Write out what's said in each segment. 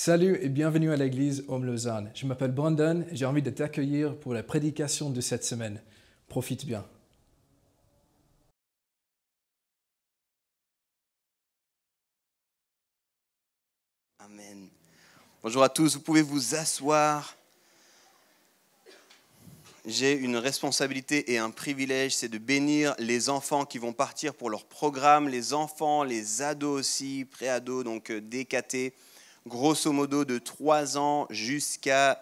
Salut et bienvenue à l'église Homme Lausanne. Je m'appelle Brandon et j'ai envie de t'accueillir pour la prédication de cette semaine. Profite bien. Amen. Bonjour à tous, vous pouvez vous asseoir. J'ai une responsabilité et un privilège, c'est de bénir les enfants qui vont partir pour leur programme, les enfants, les ados aussi, pré-ados, donc DKT, grosso modo de 3 ans jusqu'à...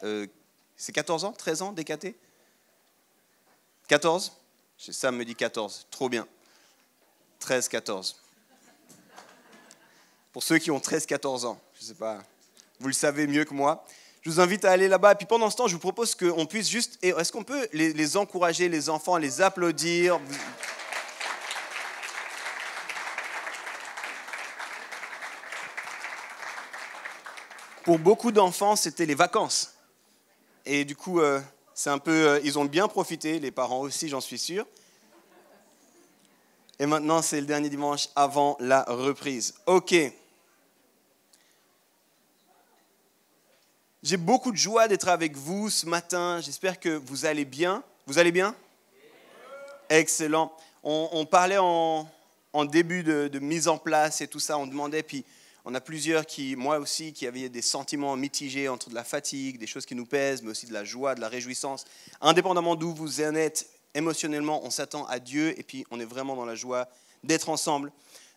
c'est 14 ans, 13 ans DKT 14 ? Ça me dit 14, trop bien. 13, 14. Pour ceux qui ont 13-14 ans, je ne sais pas, vous le savez mieux que moi. Je vous invite à aller là-bas. Et puis pendant ce temps, je vous propose qu'on puisse juste... Est-ce qu'on peut les encourager, les enfants, les applaudir ? Pour beaucoup d'enfants, c'était les vacances. Et du coup, c'est un peu... ils ont bien profité, les parents aussi, j'en suis sûr. Et maintenant, c'est le dernier dimanche avant la reprise. OK. J'ai beaucoup de joie d'être avec vous ce matin. J'espère que vous allez bien. Vous allez bien ? Excellent. On parlait en début de mise en place et tout ça. On demandait, puis on a plusieurs moi aussi, qui avaient des sentiments mitigés entre de la fatigue, des choses qui nous pèsent, mais aussi de la joie, de la réjouissance. Indépendamment d'où vous en êtes émotionnellement, on s'attend à Dieu et puis on est vraiment dans la joie d'être ensemble.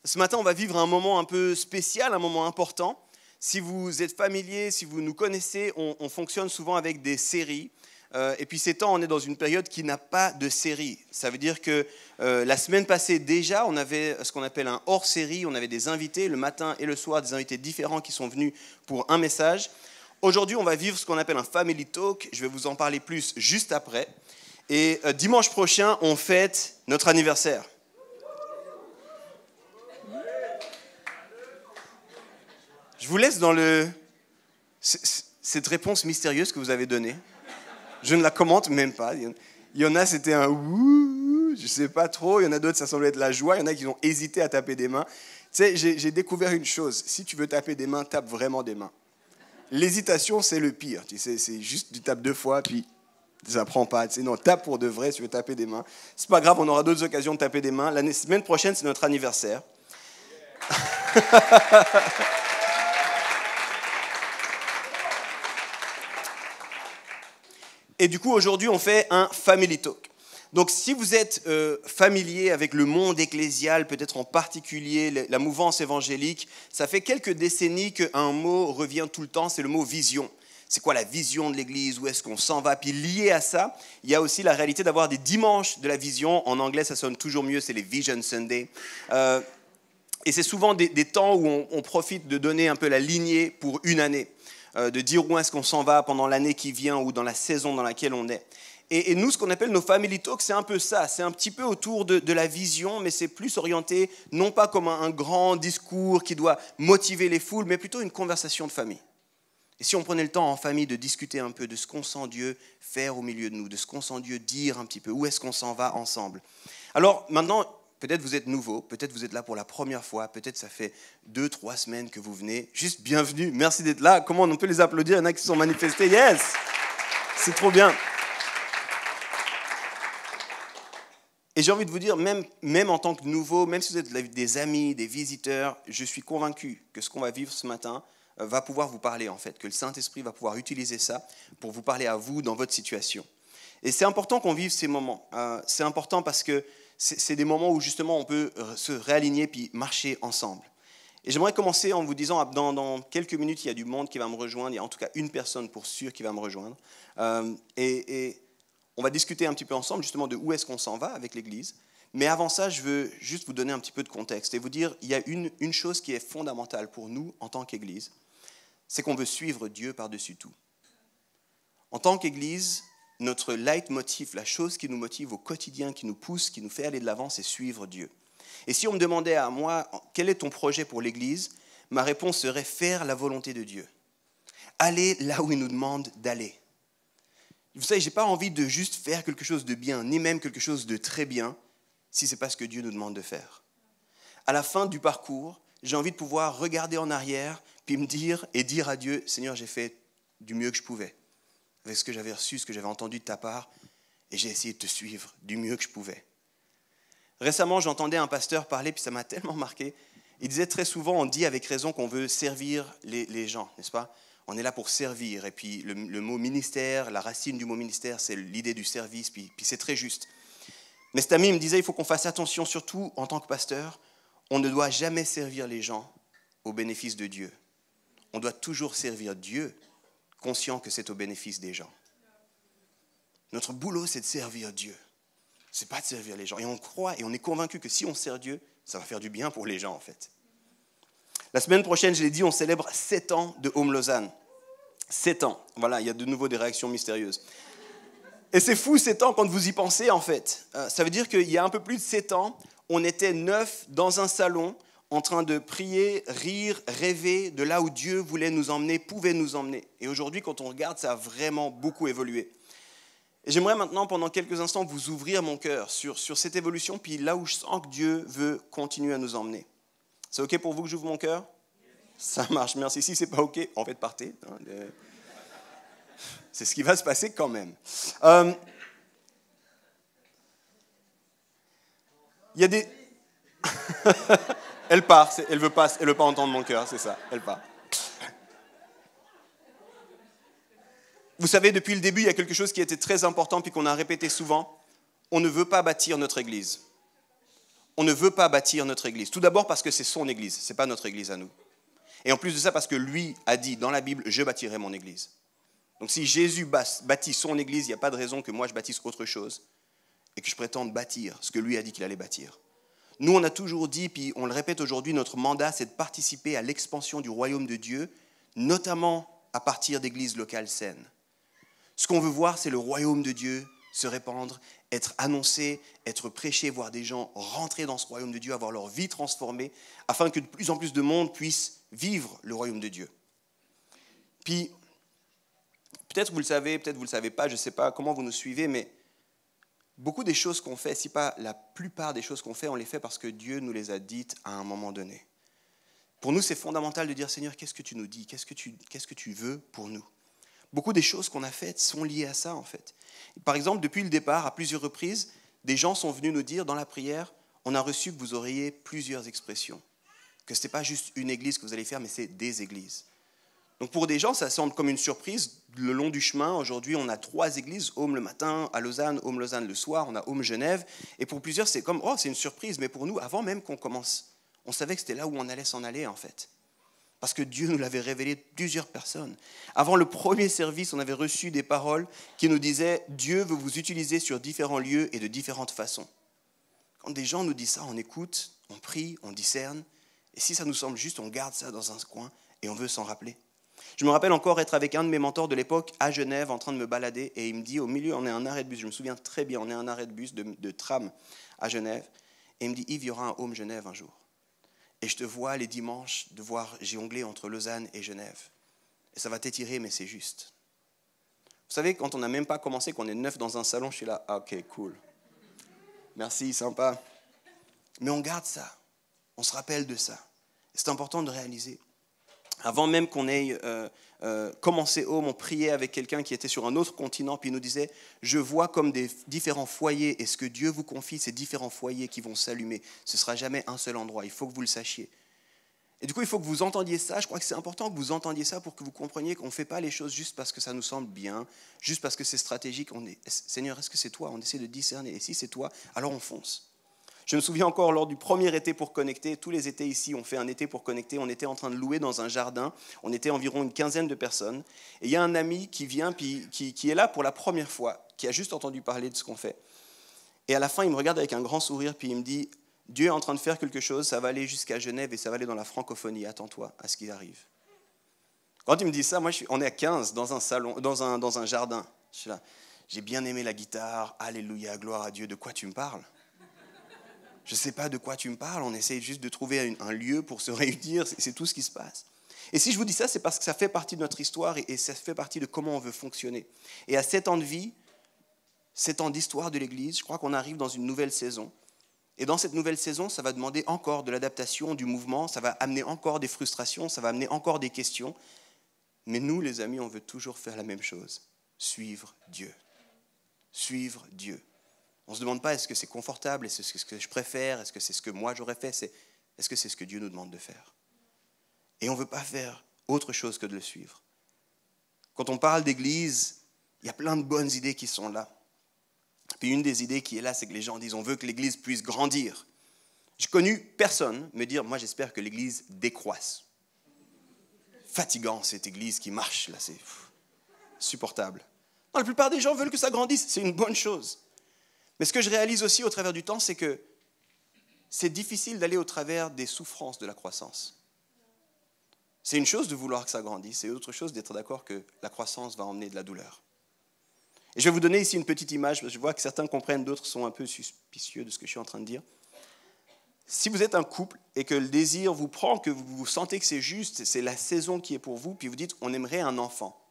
Ce matin, on va vivre un moment un peu spécial, un moment important. Si vous êtes familier, si vous nous connaissez, on fonctionne souvent avec des séries. Et puis ces temps, on est dans une période qui n'a pas de série. Ça veut dire que la semaine passée déjà, on avait ce qu'on appelle un hors-série. On avait des invités le matin et le soir, des invités différents qui sont venus pour un message. Aujourd'hui, on va vivre ce qu'on appelle un family talk. Je vais vous en parler plus juste après. Et dimanche prochain, on fête notre anniversaire. Je vous laisse dans cette réponse mystérieuse que vous avez donnée. Je ne la commente même pas. Il y en a, c'était un ouh, je ne sais pas trop. Il y en a d'autres, ça semblait être la joie. Il y en a qui ont hésité à taper des mains. Tu sais, j'ai découvert une chose. Si tu veux taper des mains, tape vraiment des mains. L'hésitation, c'est le pire. Tu sais, c'est juste tu tapes 2 fois, puis ça ne prend pas. Tu sais, non, tape pour de vrai si tu veux taper des mains. C'est pas grave, on aura d'autres occasions de taper des mains. La semaine prochaine, c'est notre anniversaire. Et du coup, aujourd'hui, on fait un family talk. Donc, si vous êtes familier avec le monde ecclésial, peut-être en particulier la mouvance évangélique, ça fait quelques décennies qu'un mot revient tout le temps, c'est le mot vision. C'est quoi la vision de l'Église? Où est-ce qu'on s'en va? Puis lié à ça, il y a aussi la réalité d'avoir des dimanches de la vision. En anglais, ça sonne toujours mieux, c'est les Vision Sunday. Et c'est souvent des temps où on profite de donner un peu la lignée pour une année. De dire où est-ce qu'on s'en va pendant l'année qui vient ou dans la saison dans laquelle on est. Et nous, ce qu'on appelle nos family talks, c'est un peu ça. C'est un petit peu autour de la vision, mais c'est plus orienté, non pas comme un grand discours qui doit motiver les foules, mais plutôt une conversation de famille. Et si on prenait le temps en famille de discuter un peu de ce qu'on sent Dieu faire au milieu de nous, de ce qu'on sent Dieu dire un petit peu, où est-ce qu'on s'en va ensemble. Alors maintenant, peut-être vous êtes nouveau, peut-être vous êtes là pour la première fois, peut-être ça fait 2-3 semaines que vous venez. Juste bienvenue, merci d'être là. Comment on peut les applaudir? Il y en a qui se sont manifestés. Yes! C'est trop bien. Et j'ai envie de vous dire, même en tant que nouveau, même si vous êtes des amis, des visiteurs, je suis convaincu que ce qu'on va vivre ce matin va pouvoir vous parler en fait, que le Saint-Esprit va pouvoir utiliser ça pour vous parler à vous dans votre situation. Et c'est important qu'on vive ces moments. C'est important parce que c'est des moments où justement on peut se réaligner puis marcher ensemble. Et j'aimerais commencer en vous disant, dans quelques minutes, il y a du monde qui va me rejoindre. Il y a en tout cas une personne pour sûr qui va me rejoindre. Et on va discuter un petit peu ensemble justement de où est-ce qu'on s'en va avec l'Église. Mais avant ça, je veux juste vous donner un petit peu de contexte et vous dire, il y a une chose qui est fondamentale pour nous en tant qu'Église, c'est qu'on veut suivre Dieu par-dessus tout. En tant qu'Église, notre leitmotiv, la chose qui nous motive au quotidien, qui nous pousse, qui nous fait aller de l'avant, c'est suivre Dieu. Et si on me demandait à moi, quel est ton projet pour l'Église, ma réponse serait faire la volonté de Dieu. Aller là où il nous demande d'aller. Vous savez, je n'ai pas envie de juste faire quelque chose de bien, ni même quelque chose de très bien, si ce n'est pas ce que Dieu nous demande de faire. À la fin du parcours, j'ai envie de pouvoir regarder en arrière, puis dire à Dieu, Seigneur, j'ai fait du mieux que je pouvais, avec ce que j'avais reçu, ce que j'avais entendu de ta part, et j'ai essayé de te suivre du mieux que je pouvais. Récemment, j'entendais un pasteur parler, puis ça m'a tellement marqué. Il disait très souvent, on dit avec raison qu'on veut servir les gens, n'est-ce pas? On est là pour servir, et puis le mot ministère, la racine du mot ministère, c'est l'idée du service, puis c'est très juste. Mais cet ami me disait, il faut qu'on fasse attention, surtout en tant que pasteur, on ne doit jamais servir les gens au bénéfice de Dieu. On doit toujours servir Dieu, conscient que c'est au bénéfice des gens. Notre boulot, c'est de servir Dieu. Ce n'est pas de servir les gens. Et on croit et on est convaincu que si on sert Dieu, ça va faire du bien pour les gens, en fait. La semaine prochaine, je l'ai dit, on célèbre 7 ans de Home Lausanne. 7 ans. Voilà, il y a de nouveau des réactions mystérieuses. Et c'est fou, 7 ans, quand vous y pensez, en fait. Ça veut dire qu'il y a un peu plus de 7 ans, on était 9 dans un salon, en train de prier, rire, rêver de là où Dieu voulait nous emmener, pouvait nous emmener. Et aujourd'hui, quand on regarde, ça a vraiment beaucoup évolué. Et j'aimerais maintenant, pendant quelques instants, vous ouvrir mon cœur sur cette évolution, puis là où je sens que Dieu veut continuer à nous emmener. C'est OK pour vous que j'ouvre mon cœur? Ça marche, merci. Si ce n'est pas OK, en fait, partez. C'est ce qui va se passer quand même. Il y a des... Elle part, elle veut pas entendre mon cœur, c'est ça, elle part. Vous savez, depuis le début, il y a quelque chose qui était très important puis qu'on a répété souvent. On ne veut pas bâtir notre église. On ne veut pas bâtir notre église. Tout d'abord parce que c'est son église, ce n'est pas notre église à nous. Et en plus de ça, parce que lui a dit dans la Bible, je bâtirai mon église. Donc si Jésus bâtit son église, il n'y a pas de raison que moi je bâtisse autre chose et que je prétende bâtir ce que lui a dit qu'il allait bâtir. Nous, on a toujours dit, puis on le répète aujourd'hui, notre mandat, c'est de participer à l'expansion du royaume de Dieu, notamment à partir d'églises locales saines. Ce qu'on veut voir, c'est le royaume de Dieu se répandre, être annoncé, être prêché, voir des gens rentrer dans ce royaume de Dieu, avoir leur vie transformée, afin que de plus en plus de monde puisse vivre le royaume de Dieu. Puis, peut-être vous le savez, peut-être vous ne le savez pas, je ne sais pas comment vous nous suivez, mais beaucoup des choses qu'on fait, si pas la plupart des choses qu'on fait, on les fait parce que Dieu nous les a dites à un moment donné. Pour nous, c'est fondamental de dire, Seigneur, qu'est-ce que tu nous dis? Qu'est-ce que tu veux pour nous? Beaucoup des choses qu'on a faites sont liées à ça, en fait. Par exemple, depuis le départ, à plusieurs reprises, des gens sont venus nous dire, dans la prière, on a reçu que vous auriez plusieurs expressions, que ce n'est pas juste une église que vous allez faire, mais c'est des églises. Donc pour des gens, ça semble comme une surprise. Le long du chemin, aujourd'hui, on a 3 églises, Home le matin, à Lausanne, Home Lausanne le soir, on a Home Genève. Et pour plusieurs, c'est comme, oh, c'est une surprise. Mais pour nous, avant même qu'on commence, on savait que c'était là où on allait s'en aller, en fait. Parce que Dieu nous l'avait révélé plusieurs personnes. Avant le premier service, on avait reçu des paroles qui nous disaient « Dieu veut vous utiliser sur différents lieux et de différentes façons ». Quand des gens nous disent ça, on écoute, on prie, on discerne. Et si ça nous semble juste, on garde ça dans un coin et on veut s'en rappeler. Je me rappelle encore être avec un de mes mentors de l'époque à Genève en train de me balader et il me dit, au milieu, on est à un arrêt de bus, je me souviens très bien, on est à un arrêt de bus de tram à Genève et il me dit, Yves, il y aura un Home Genève un jour. Et je te vois les dimanches jongler entre Lausanne et Genève. Et ça va t'étirer, mais c'est juste. Vous savez, quand on n'a même pas commencé, qu'on est 9 dans un salon, je suis là, ah, ok, cool. Merci, sympa. Mais on garde ça. On se rappelle de ça. C'est important de réaliser. Avant même qu'on ait commencé Home, on priait avec quelqu'un qui était sur un autre continent, puis il nous disait, je vois comme des différents foyers, et ce que Dieu vous confie, c'est différents foyers qui vont s'allumer. Ce ne sera jamais un seul endroit, il faut que vous le sachiez. Et du coup, il faut que vous entendiez ça. Je crois que c'est important que vous entendiez ça pour que vous compreniez qu'on ne fait pas les choses juste parce que ça nous semble bien, juste parce que c'est stratégique. Seigneur, est-ce que c'est toi? On essaie de discerner. Et si c'est toi, alors on fonce. Je me souviens encore lors du premier été pour connecter, tous les étés ici, on fait un été pour connecter, on était en train de louer dans un jardin, on était environ une 15aine de personnes, et il y a un ami qui vient, puis qui est là pour la première fois, qui a juste entendu parler de ce qu'on fait. Et à la fin, il me regarde avec un grand sourire, puis il me dit, Dieu est en train de faire quelque chose, ça va aller jusqu'à Genève et ça va aller dans la francophonie, attends-toi à ce qui arrive. Quand il me dit ça, moi, on est à 15 dans un salon, dans un jardin. Je suis là, j'ai bien aimé la guitare, alléluia, gloire à Dieu, de quoi tu me parles? Je ne sais pas de quoi tu me parles, on essaie juste de trouver un lieu pour se réunir, c'est tout ce qui se passe. Et si je vous dis ça, c'est parce que ça fait partie de notre histoire et ça fait partie de comment on veut fonctionner. Et à 7 ans de vie, 7 ans d'histoire de l'Église, je crois qu'on arrive dans une nouvelle saison. Et dans cette nouvelle saison, ça va demander encore de l'adaptation, du mouvement, ça va amener encore des frustrations, ça va amener encore des questions. Mais nous, les amis, on veut toujours faire la même chose, suivre Dieu. Suivre Dieu. On ne se demande pas est-ce que c'est confortable, est-ce que c'est ce que je préfère, est-ce que c'est ce que moi j'aurais fait, est-ce que c'est ce que Dieu nous demande de faire. Et on ne veut pas faire autre chose que de le suivre. Quand on parle d'église, il y a plein de bonnes idées qui sont là. Puis une des idées qui est là, c'est que les gens disent on veut que l'église puisse grandir. J'ai connu personne me dire moi j'espère que l'église décroisse. Fatigant cette église qui marche, là c'est insupportable. Non, la plupart des gens veulent que ça grandisse, c'est une bonne chose. Mais ce que je réalise aussi au travers du temps, c'est que c'est difficile d'aller au travers des souffrances de la croissance. C'est une chose de vouloir que ça grandisse, c'est autre chose d'être d'accord que la croissance va emmener de la douleur. Et je vais vous donner ici une petite image, parce que je vois que certains comprennent, d'autres sont un peu suspicieux de ce que je suis en train de dire. Si vous êtes un couple et que le désir vous prend, que vous sentez que c'est juste, c'est la saison qui est pour vous, puis vous dites on aimerait un enfant.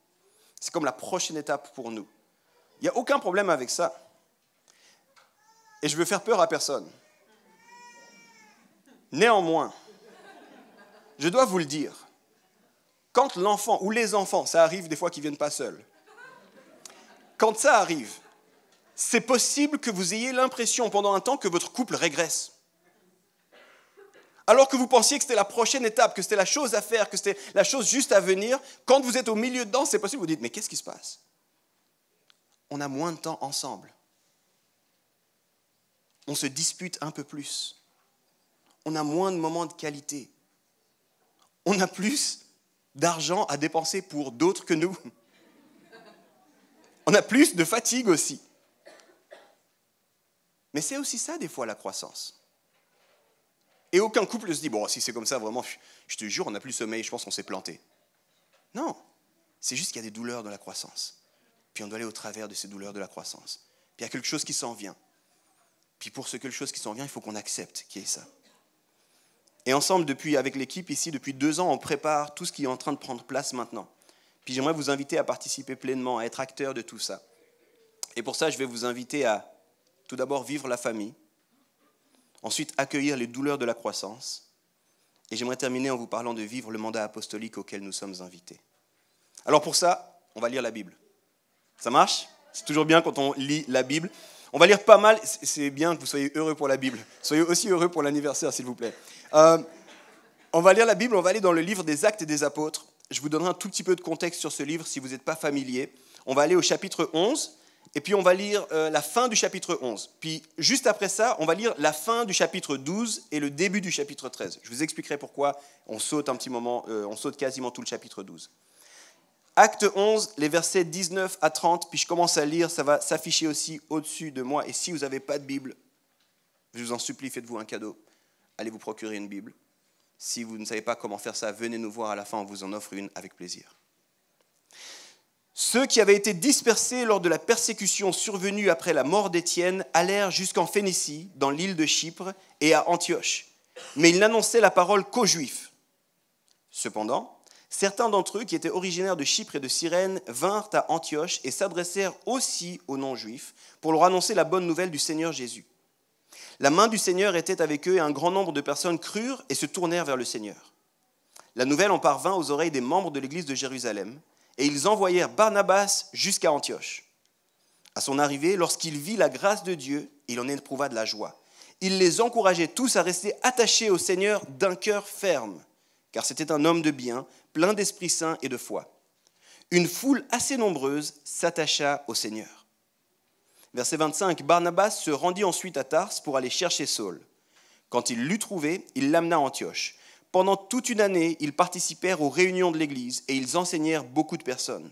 C'est comme la prochaine étape pour nous. Il n'y a aucun problème avec ça. Et je veux faire peur à personne. Néanmoins, je dois vous le dire, quand l'enfant ou les enfants, ça arrive des fois qu'ils ne viennent pas seuls, quand ça arrive, c'est possible que vous ayez l'impression pendant un temps que votre couple régresse. Alors que vous pensiez que c'était la prochaine étape, que c'était la chose à faire, que c'était la chose juste à venir, quand vous êtes au milieu dedans, c'est possible, vous dites, mais qu'est-ce qui se passe? On a moins de temps ensemble. On se dispute un peu plus. On a moins de moments de qualité. On a plus d'argent à dépenser pour d'autres que nous. On a plus de fatigue aussi. Mais c'est aussi ça, des fois, la croissance. Et aucun couple se dit, bon, si c'est comme ça, vraiment, je te jure, on n'a plus sommeil, je pense qu'on s'est planté. Non, c'est juste qu'il y a des douleurs de la croissance. Puis on doit aller au travers de ces douleurs de la croissance. Puis il y a quelque chose qui s'en vient. Puis pour ce quelque chose qui s'en vient, il faut qu'on accepte qu'il y ait ça. Et ensemble, avec l'équipe ici, depuis 2 ans, on prépare tout ce qui est en train de prendre place maintenant. Puis j'aimerais vous inviter à participer pleinement, à être acteur de tout ça. Et pour ça, je vais vous inviter à, tout d'abord, vivre la famille. Ensuite, accueillir les douleurs de la croissance. Et j'aimerais terminer en vous parlant de vivre le mandat apostolique auquel nous sommes invités. Alors pour ça, on va lire la Bible. Ça marche? C'est toujours bien quand on lit la Bible. On va lire pas mal. C'est bien que vous soyez heureux pour la Bible. Soyez aussi heureux pour l'anniversaire, s'il vous plaît. On va lire la Bible, on va aller dans le livre des Actes et des Apôtres. Je vous donnerai un tout petit peu de contexte sur ce livre si vous n'êtes pas familier. On va aller au chapitre 11, et puis on va lire la fin du chapitre 11. Puis juste après ça, on va lire la fin du chapitre 12 et le début du chapitre 13. Je vous expliquerai pourquoi on saute un petit moment, on saute quasiment tout le chapitre 12. Acte 11, les versets 19 à 30, puis je commence à lire, ça va s'afficher aussi au-dessus de moi. Et si vous n'avez pas de Bible, je vous en supplie, faites-vous un cadeau. Allez vous procurer une Bible. Si vous ne savez pas comment faire ça, venez nous voir à la fin, on vous en offre une avec plaisir. Ceux qui avaient été dispersés lors de la persécution survenue après la mort d'Étienne allèrent jusqu'en Phénicie, dans l'île de Chypre, et à Antioche. Mais ils n'annonçaient la parole qu'aux Juifs. Cependant, certains d'entre eux, qui étaient originaires de Chypre et de Cyrène, vinrent à Antioche et s'adressèrent aussi aux non-juifs pour leur annoncer la bonne nouvelle du Seigneur Jésus. La main du Seigneur était avec eux et un grand nombre de personnes crurent et se tournèrent vers le Seigneur. La nouvelle en parvint aux oreilles des membres de l'église de Jérusalem et ils envoyèrent Barnabas jusqu'à Antioche. À son arrivée, lorsqu'il vit la grâce de Dieu, il en éprouva de la joie. Il les encourageait tous à rester attachés au Seigneur d'un cœur ferme, car c'était un homme de bien, plein d'Esprit Saint et de foi. Une foule assez nombreuse s'attacha au Seigneur. Verset 25, Barnabas se rendit ensuite à Tars pour aller chercher Saul. Quand il l'eut trouvé, il l'amena à Antioche. Pendant toute une année, ils participèrent aux réunions de l'Église et ils enseignèrent beaucoup de personnes.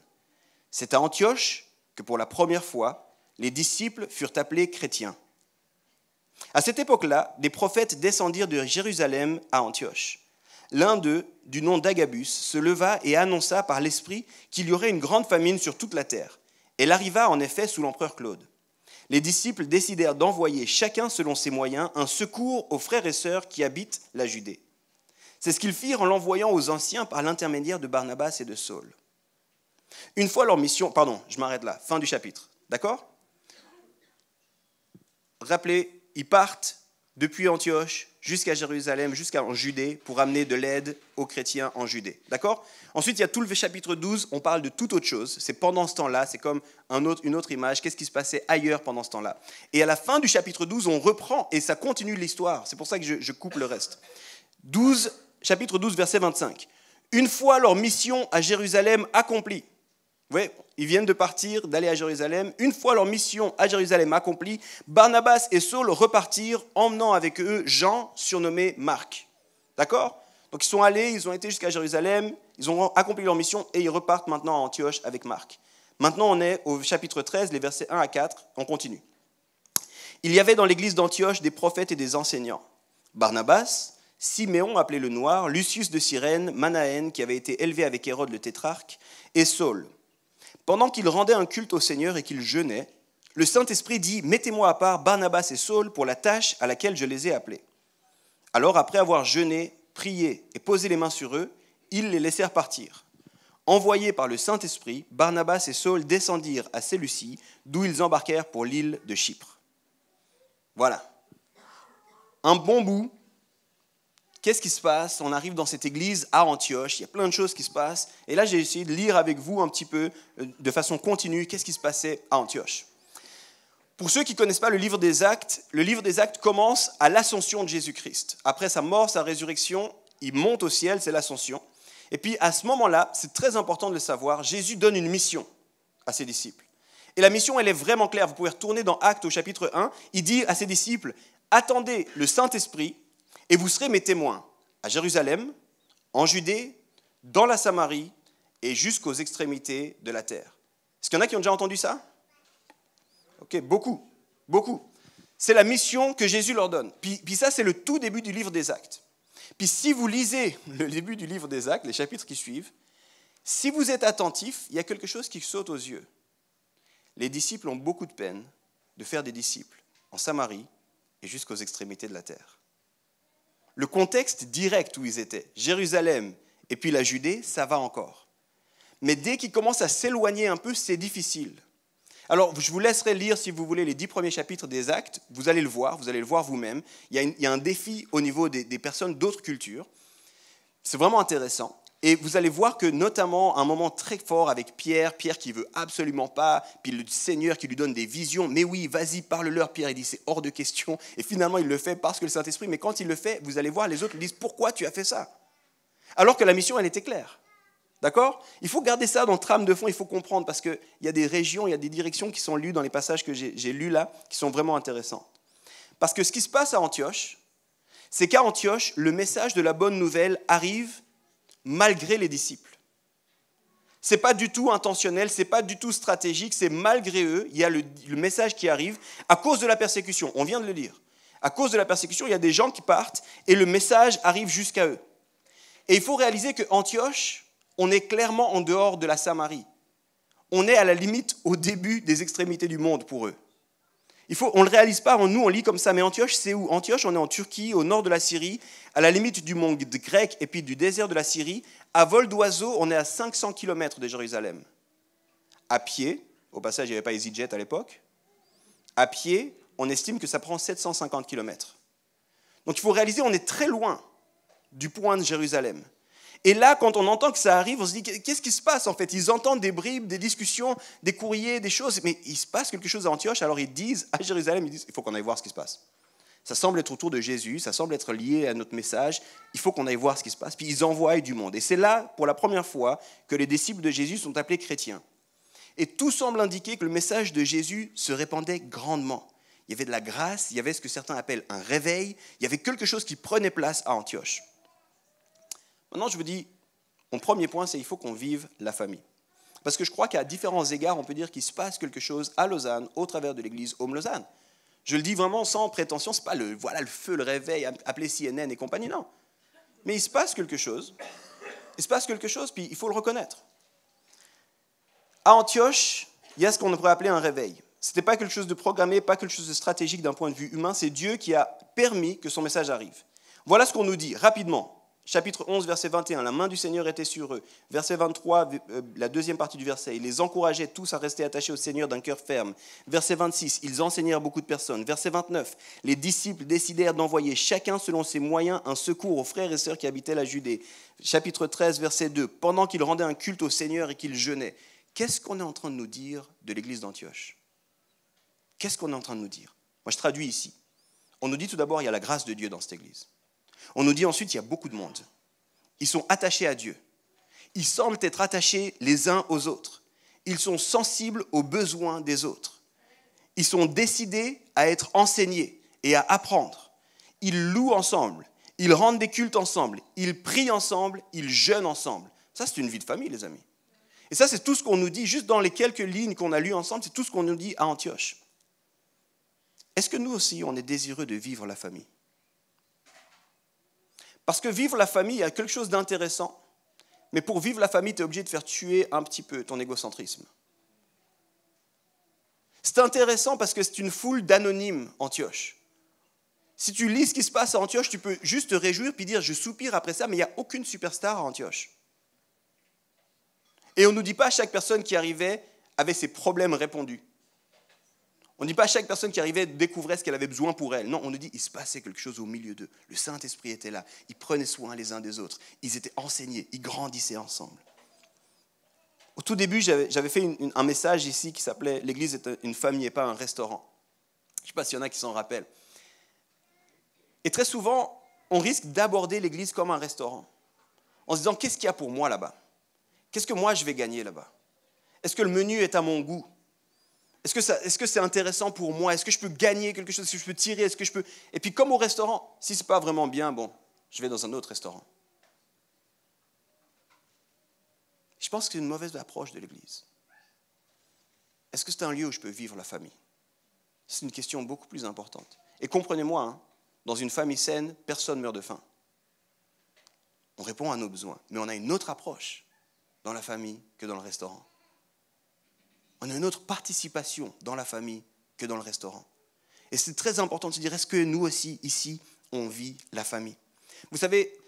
C'est à Antioche que pour la première fois, les disciples furent appelés chrétiens. À cette époque-là, des prophètes descendirent de Jérusalem à Antioche. L'un d'eux, du nom d'Agabus, se leva et annonça par l'Esprit qu'il y aurait une grande famine sur toute la terre. Elle arriva en effet sous l'empereur Claude. Les disciples décidèrent d'envoyer chacun selon ses moyens un secours aux frères et sœurs qui habitent la Judée. C'est ce qu'ils firent en l'envoyant aux anciens par l'intermédiaire de Barnabas et de Saul. Une fois leur mission... Pardon, je m'arrête là, fin du chapitre. D'accord ? Rappelez, ils partent depuis Antioche jusqu'à Jérusalem, jusqu'en Judée, pour amener de l'aide aux chrétiens en Judée. D'accord ? Ensuite, il y a tout le chapitre 12, on parle de toute autre chose. C'est pendant ce temps-là, c'est comme une autre image. Qu'est-ce qui se passait ailleurs pendant ce temps-là ? Et à la fin du chapitre 12, on reprend et ça continue l'histoire. C'est pour ça que je coupe le reste. Chapitre 12, verset 25. Une fois leur mission à Jérusalem accomplie. Vous voyez, ils viennent de partir, d'aller à Jérusalem. Une fois leur mission à Jérusalem accomplie, Barnabas et Saul repartirent, emmenant avec eux Jean, surnommé Marc. D'accord ? Donc ils sont allés, ils ont été jusqu'à Jérusalem, ils ont accompli leur mission et ils repartent maintenant à Antioche avec Marc. Maintenant on est au chapitre 13, les versets 1 à 4, on continue. Il y avait dans l'église d'Antioche des prophètes et des enseignants. Barnabas, Siméon appelé le Noir, Lucius de Cyrène, Manaën qui avait été élevé avec Hérode le tétrarque, et Saul. Pendant qu'ils rendaient un culte au Seigneur et qu'ils jeûnaient, le Saint-Esprit dit « Mettez-moi à part Barnabas et Saul pour la tâche à laquelle je les ai appelés. » Alors, après avoir jeûné, prié et posé les mains sur eux, ils les laissèrent partir. Envoyés par le Saint-Esprit, Barnabas et Saul descendirent à Séleucie, d'où ils embarquèrent pour l'île de Chypre. Voilà. Un bon bout. Qu'est-ce qui se passe ? On arrive dans cette église à Antioche, il y a plein de choses qui se passent. Et là, j'ai essayé de lire avec vous un petit peu, de façon continue, qu'est-ce qui se passait à Antioche. Pour ceux qui ne connaissent pas le livre des Actes commence à l'ascension de Jésus-Christ. Après sa mort, sa résurrection, il monte au ciel, c'est l'ascension. Et puis à ce moment-là, c'est très important de le savoir, Jésus donne une mission à ses disciples. Et la mission, elle est vraiment claire. Vous pouvez retourner dans Actes au chapitre 1. Il dit à ses disciples, « Attendez le Saint-Esprit, et vous serez mes témoins à Jérusalem, en Judée, dans la Samarie et jusqu'aux extrémités de la terre. » Est-ce qu'il y en a qui ont déjà entendu ça ? Ok, beaucoup. C'est la mission que Jésus leur donne. Puis ça, c'est le tout début du livre des Actes. Puis si vous lisez le début du livre des Actes, les chapitres qui suivent, si vous êtes attentif, il y a quelque chose qui saute aux yeux. Les disciples ont beaucoup de peine de faire des disciples en Samarie et jusqu'aux extrémités de la terre. Le contexte direct où ils étaient, Jérusalem et puis la Judée, ça va encore. Mais dès qu'ils commencent à s'éloigner un peu, c'est difficile. Alors, je vous laisserai lire, si vous voulez, les 10 premiers chapitres des Actes. Vous allez le voir vous-même. Il y a un défi au niveau des personnes d'autres cultures. C'est vraiment intéressant. Et vous allez voir que notamment un moment très fort avec Pierre qui veut absolument pas, puis le Seigneur qui lui donne des visions. Mais oui, vas-y, parle-leur, Pierre. Il dit, c'est hors de question. Et finalement, il le fait parce que le Saint-Esprit, mais quand il le fait, vous allez voir, les autres lui disent, pourquoi tu as fait ça ? Alors que la mission, elle était claire. D'accord ? Il faut garder ça dans trame de fond, il faut comprendre, parce qu'il y a des régions, il y a des directions qui sont lues dans les passages que j'ai lus là, qui sont vraiment intéressants. Parce que ce qui se passe à Antioche, c'est qu'à Antioche, le message de la bonne nouvelle arrive malgré les disciples. Ce n'est pas du tout intentionnel, ce n'est pas du tout stratégique, c'est malgré eux, il y a le message qui arrive à cause de la persécution. On vient de le lire. À cause de la persécution, il y a des gens qui partent et le message arrive jusqu'à eux. Et il faut réaliser qu'Antioche, on est clairement en dehors de la Samarie. On est à la limite au début des extrémités du monde pour eux. On ne le réalise pas, nous on lit comme ça, mais Antioche c'est où ? Antioche, on est en Turquie, au nord de la Syrie, à la limite du monde grec et puis du désert de la Syrie. À vol d'oiseau, on est à 500 km de Jérusalem. À pied, au passage il n'y avait pas EasyJet à l'époque, à pied, on estime que ça prend 750 km. Donc il faut réaliser, on est très loin du point de Jérusalem. Et là, quand on entend que ça arrive, on se dit, qu'est-ce qui se passe en fait ? Ils entendent des bribes, des discussions, des courriers, des choses, mais il se passe quelque chose à Antioche, alors ils disent, à Jérusalem, ils disent, il faut qu'on aille voir ce qui se passe. Ça semble être autour de Jésus, ça semble être lié à notre message, il faut qu'on aille voir ce qui se passe. Puis ils envoient du monde. Et c'est là, pour la première fois, que les disciples de Jésus sont appelés chrétiens. Et tout semble indiquer que le message de Jésus se répandait grandement. Il y avait de la grâce, il y avait ce que certains appellent un réveil, il y avait quelque chose qui prenait place à Antioche. Maintenant, je vous dis, mon premier point, c'est qu'il faut qu'on vive la famille. Parce que je crois qu'à différents égards, on peut dire qu'il se passe quelque chose à Lausanne, au travers de l'église Home Lausanne. Je le dis vraiment sans prétention, ce n'est pas le feu, le réveil, appelé CNN et compagnie, non. Mais il se passe quelque chose. Puis il faut le reconnaître. À Antioche, il y a ce qu'on pourrait appeler un réveil. Ce n'était pas quelque chose de programmé, pas quelque chose de stratégique d'un point de vue humain, c'est Dieu qui a permis que son message arrive. Voilà ce qu'on nous dit, rapidement. Chapitre 11, verset 21, la main du Seigneur était sur eux. Verset 23, la deuxième partie du verset, il les encourageait tous à rester attachés au Seigneur d'un cœur ferme. Verset 26, ils enseignèrent beaucoup de personnes. Verset 29, les disciples décidèrent d'envoyer chacun selon ses moyens un secours aux frères et sœurs qui habitaient la Judée. Chapitre 13, verset 2, pendant qu'ils rendaient un culte au Seigneur et qu'ils jeûnaient. Qu'est-ce qu'on est en train de nous dire de l'église d'Antioche? Qu'est-ce qu'on est en train de nous dire? Moi, je traduis ici. On nous dit tout d'abord, il y a la grâce de Dieu dans cette église. On nous dit ensuite, il y a beaucoup de monde. Ils sont attachés à Dieu. Ils semblent être attachés les uns aux autres. Ils sont sensibles aux besoins des autres. Ils sont décidés à être enseignés et à apprendre. Ils louent ensemble. Ils rendent des cultes ensemble. Ils prient ensemble. Ils jeûnent ensemble. Ça, c'est une vie de famille, les amis. Et ça, c'est tout ce qu'on nous dit, juste dans les quelques lignes qu'on a lues ensemble, c'est tout ce qu'on nous dit à Antioche. Est-ce que nous aussi, on est désireux de vivre la famille? Parce que vivre la famille, il y a quelque chose d'intéressant, mais pour vivre la famille, tu es obligé de faire tuer un petit peu ton égocentrisme. C'est intéressant parce que c'est une foule d'anonymes, Antioche. Si tu lis ce qui se passe à Antioche, tu peux juste te réjouir puis dire « je soupire après ça », mais il n'y a aucune superstar à Antioche. Et on ne nous dit pas à chaque personne qui arrivait avait ses problèmes répondus. On ne dit pas à chaque personne qui arrivait découvrait ce qu'elle avait besoin pour elle. Non, on nous dit qu'il se passait quelque chose au milieu d'eux. Le Saint-Esprit était là. Ils prenaient soin les uns des autres. Ils étaient enseignés. Ils grandissaient ensemble. Au tout début, j'avais fait un message ici qui s'appelait « L'Église est une famille et pas un restaurant ». Je ne sais pas s'il y en a qui s'en rappellent. Et très souvent, on risque d'aborder l'Église comme un restaurant. En se disant « Qu'est-ce qu'il y a pour moi là-bas ? Qu'est-ce que moi je vais gagner là-bas ? Est-ce que le menu est à mon goût ? Est-ce que c'est intéressant pour moi? Est-ce que je peux gagner quelque chose? Est-ce que je peux tirer? Est-ce que je peux... Et puis comme au restaurant, si ce n'est pas vraiment bien, bon, je vais dans un autre restaurant. Je pense que c'est une mauvaise approche de l'Église. Est-ce que c'est un lieu où je peux vivre la famille? C'est une question beaucoup plus importante. Et comprenez-moi, hein, dans une famille saine, personne ne meurt de faim. On répond à nos besoins, mais on a une autre approche dans la famille que dans le restaurant. On a une autre participation dans la famille que dans le restaurant. Et c'est très important de se dire, est-ce que nous aussi, ici, on vit la famille? Vous savez,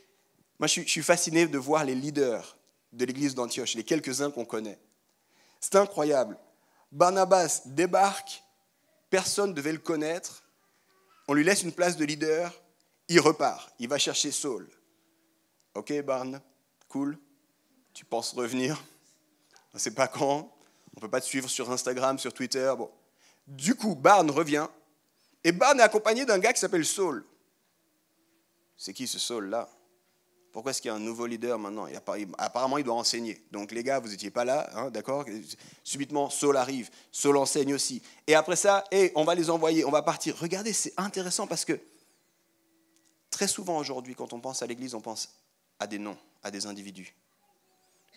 moi je suis fasciné de voir les leaders de l'église d'Antioche, les quelques-uns qu'on connaît. C'est incroyable. Barnabas débarque, personne ne devait le connaître, on lui laisse une place de leader, il repart, il va chercher Saul. Ok Barn, cool, tu penses revenir? On ne sait pas quand. On ne peut pas te suivre sur Instagram, sur Twitter. Bon. Du coup, Barn revient. Et Barn est accompagné d'un gars qui s'appelle Saul. C'est qui ce Saul-là? Pourquoi est-ce qu'il y a un nouveau leader maintenant? Apparemment, il doit enseigner. Donc les gars, vous n'étiez pas là, hein, d'accord? Subitement, Saul arrive. Saul enseigne aussi. Et après ça, on va les envoyer, on va partir. Regardez, c'est intéressant parce que très souvent aujourd'hui, quand on pense à l'église, on pense à des noms, à des individus.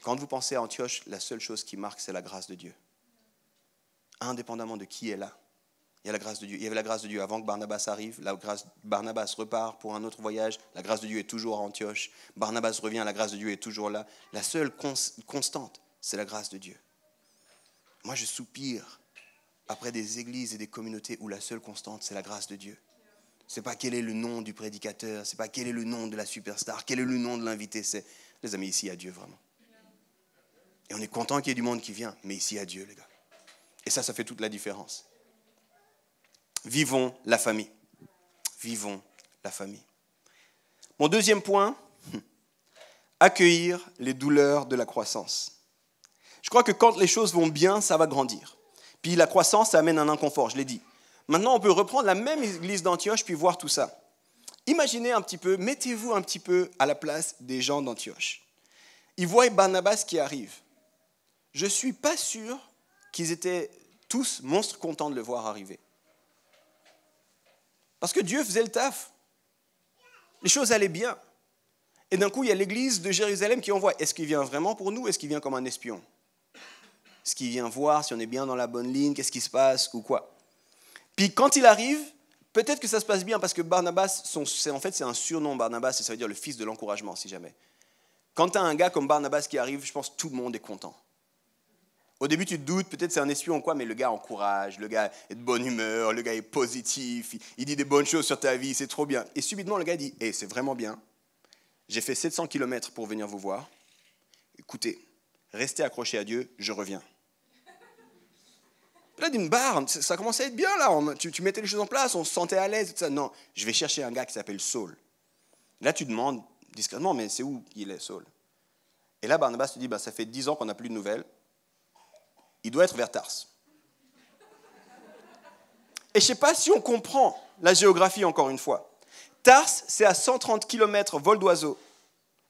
Quand vous pensez à Antioche, la seule chose qui marque, c'est la grâce de Dieu. Indépendamment de qui est là, il y a la grâce de Dieu. Il y avait la grâce de Dieu avant que Barnabas arrive. Barnabas repart pour un autre voyage. La grâce de Dieu est toujours à Antioche. Barnabas revient, la grâce de Dieu est toujours là. La seule constante, c'est la grâce de Dieu. Moi, je soupire après des églises et des communautés où la seule constante, c'est la grâce de Dieu. Ce n'est pas quel est le nom du prédicateur, ce n'est pas quel est le nom de la superstar, quel est le nom de l'invité. C'est, les amis, ici, il y a Dieu vraiment. Et on est content qu'il y ait du monde qui vient, mais ici, il y a Dieu, les gars. Et ça fait toute la différence. Vivons la famille. Vivons la famille. Mon deuxième point, accueillir les douleurs de la croissance. Je crois que quand les choses vont bien, ça va grandir. Puis la croissance, ça amène un inconfort, je l'ai dit. Maintenant, on peut reprendre la même église d'Antioche puis voir tout ça. Imaginez un petit peu, mettez-vous un petit peu à la place des gens d'Antioche. Ils voient Barnabas qui arrive. Je ne suis pas sûr qu'ils étaient tous monstres contents de le voir arriver. Parce que Dieu faisait le taf. Les choses allaient bien. Et d'un coup, il y a l'église de Jérusalem qui envoie. Est-ce qu'il vient vraiment pour nous ou est-ce qu'il vient comme un espion? Est-ce qu'il vient voir si on est bien dans la bonne ligne, qu'est-ce qui se passe ou quoi? Puis quand il arrive, peut-être que ça se passe bien parce que Barnabas, c'est un surnom Barnabas, et ça veut dire le fils de l'encouragement si jamais. Quand tu as un gars comme Barnabas qui arrive, je pense que tout le monde est content. Au début, tu te doutes, peut-être c'est un espion ou quoi, mais le gars encourage, le gars est de bonne humeur, le gars est positif, il dit des bonnes choses sur ta vie, c'est trop bien. Et subitement, le gars dit, c'est vraiment bien, j'ai fait 700 km pour venir vous voir. Écoutez, restez accrochés à Dieu, je reviens. Là, d'une barre, ça commençait à être bien, là. Tu mettais les choses en place, on se sentait à l'aise. Tout ça. Non, je vais chercher un gars qui s'appelle Saul. Là, tu demandes discrètement, mais c'est où il est, Saul? Et là, Barnabas te dit, ça fait 10 ans qu'on n'a plus de nouvelles. Il doit être vers Tarse. Et je ne sais pas si on comprend la géographie, encore une fois. Tarse, c'est à 130 km vol d'oiseau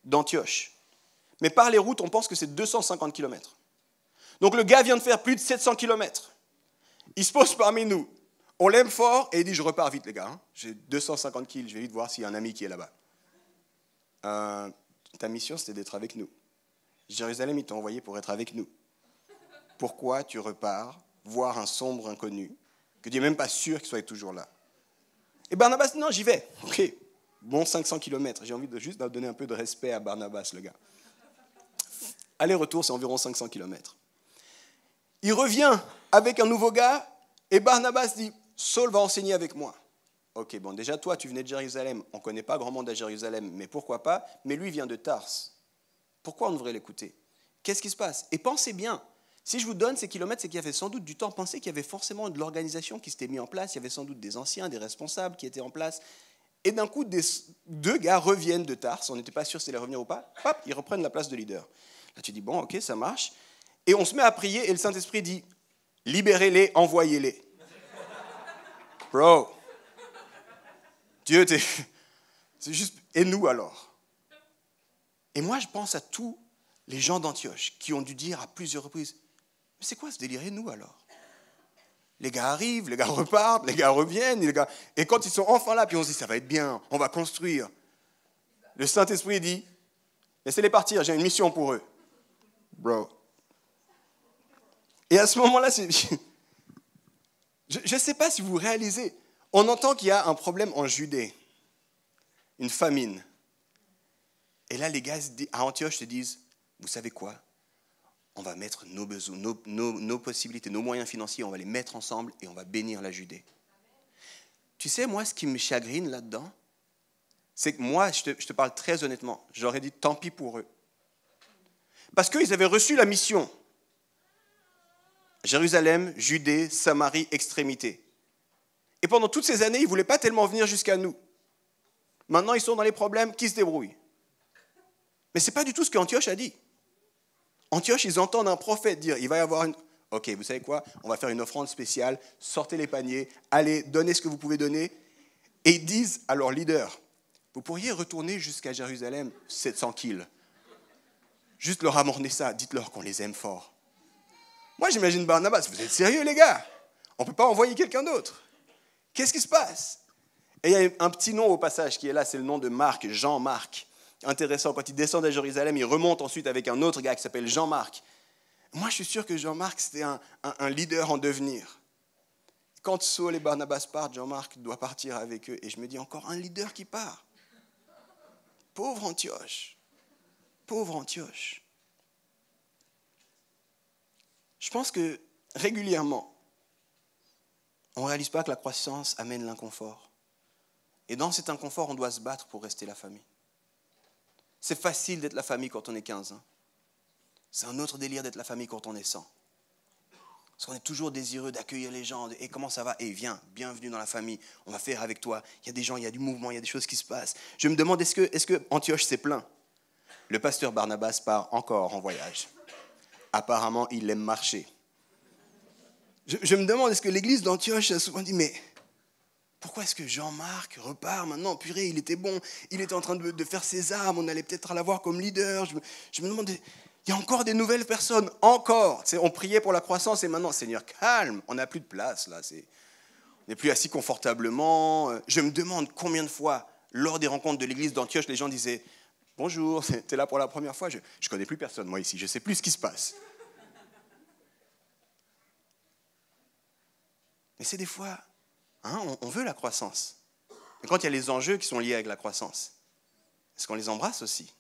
d'Antioche. Mais par les routes, on pense que c'est 250 km. Donc le gars vient de faire plus de 700 km. Il se pose parmi nous. On l'aime fort et il dit, je repars vite les gars. J'ai 250 kills, je vais vite voir s'il y a un ami qui est là-bas. Ta mission, c'était d'être avec nous. Jérusalem, il t'a envoyé pour être avec nous. Pourquoi tu repars voir un sombre inconnu que tu n'es même pas sûr qu'il soit toujours là? Et Barnabas dit, non, j'y vais. Ok, bon 500 km. J'ai envie de juste donner un peu de respect à Barnabas, le gars. Aller-retour, c'est environ 500 km. Il revient avec un nouveau gars et Barnabas dit, Saul va enseigner avec moi. Ok, bon, déjà toi, tu venais de Jérusalem. On ne connaît pas grand monde à Jérusalem, mais pourquoi pas? Mais lui vient de Tarse. Pourquoi on devrait l'écouter? Qu'est-ce qui se passe? Et pensez bien, si je vous donne ces kilomètres, c'est qu'il y avait sans doute du temps. Pensez qu'il y avait forcément de l'organisation qui s'était mise en place. Il y avait sans doute des anciens, des responsables qui étaient en place. Et d'un coup, deux gars reviennent de Tarse. On n'était pas sûr s'ils allaient revenir ou pas. Hop, ils reprennent la place de leader. Là, tu dis, bon, ok, ça marche. Et on se met à prier et le Saint-Esprit dit, libérez-les, envoyez-les. Bro, Dieu, c'est juste, et nous alors? Et moi, je pense à tous les gens d'Antioche qui ont dû dire à plusieurs reprises, mais c'est quoi ce délire, et nous alors? Les gars arrivent, les gars repartent, les gars reviennent, et quand ils sont enfin là, puis on se dit, ça va être bien, on va construire. Le Saint-Esprit dit, laissez-les partir, j'ai une mission pour eux. Bro. Et à ce moment-là, je ne sais pas si vous réalisez, on entend qu'il y a un problème en Judée, une famine. Et là, les gars à Antioche se disent, vous savez quoi? On va mettre nos besoins, nos possibilités, nos moyens financiers, on va les mettre ensemble et on va bénir la Judée. Tu sais, moi, ce qui me chagrine là-dedans, c'est que moi, je te parle très honnêtement, j'aurais dit tant pis pour eux. Parce qu'ils avaient reçu la mission. Jérusalem, Judée, Samarie, extrémité. Et pendant toutes ces années, ils ne voulaient pas tellement venir jusqu'à nous. Maintenant, ils sont dans les problèmes, qui se débrouillent? Mais ce n'est pas du tout ce qu'Antioche a dit. Antioche, ils entendent un prophète dire, il va y avoir une... Ok, vous savez quoi? On va faire une offrande spéciale, sortez les paniers, allez, donnez ce que vous pouvez donner. Et ils disent à leur leader, vous pourriez retourner jusqu'à Jérusalem, 700 kills. Juste leur amener ça, dites-leur qu'on les aime fort. Moi, j'imagine Barnabas, vous êtes sérieux les gars? On ne peut pas envoyer quelqu'un d'autre. Qu'est-ce qui se passe? Et il y a un petit nom au passage qui est là, c'est le nom de Marc, Jean-Marc. Intéressant, quand il descend à Jérusalem, il remonte ensuite avec un autre gars qui s'appelle Jean-Marc. Moi, je suis sûr que Jean-Marc, c'était un leader en devenir. Quand Saul et Barnabas partent, Jean-Marc doit partir avec eux. Et je me dis, encore un leader qui part. Pauvre Antioche. Pauvre Antioche. Je pense que régulièrement, on ne réalise pas que la croissance amène l'inconfort. Et dans cet inconfort, on doit se battre pour rester la famille. C'est facile d'être la famille quand on est 15. Hein. C'est un autre délire d'être la famille quand on est 100. Parce qu'on est toujours désireux d'accueillir les gens. Et comment ça va? Et viens, bienvenue dans la famille. On va faire avec toi. Il y a des gens, il y a du mouvement, il y a des choses qui se passent. Je me demande, est-ce que Antioche s'est plein? Le pasteur Barnabas part encore en voyage. Apparemment, il aime marcher. Je me demande, est-ce que l'église d'Antioche a souvent dit, mais pourquoi est-ce que Jean-Marc repart maintenant? Purée, il était bon, il était en train de faire ses armes, on allait peut-être l'avoir comme leader. Je me demande, il y a encore des nouvelles personnes, encore. On priait pour la croissance et maintenant, Seigneur, calme, on n'a plus de place là. On n'est plus assis confortablement. Je me demande combien de fois, lors des rencontres de l'église d'Antioche, les gens disaient, bonjour, t'es là pour la première fois? Je ne connais plus personne, moi, ici, je ne sais plus ce qui se passe. Mais c'est des fois, on veut la croissance. Mais quand il y a les enjeux qui sont liés avec la croissance, est-ce qu'on les embrasse aussi?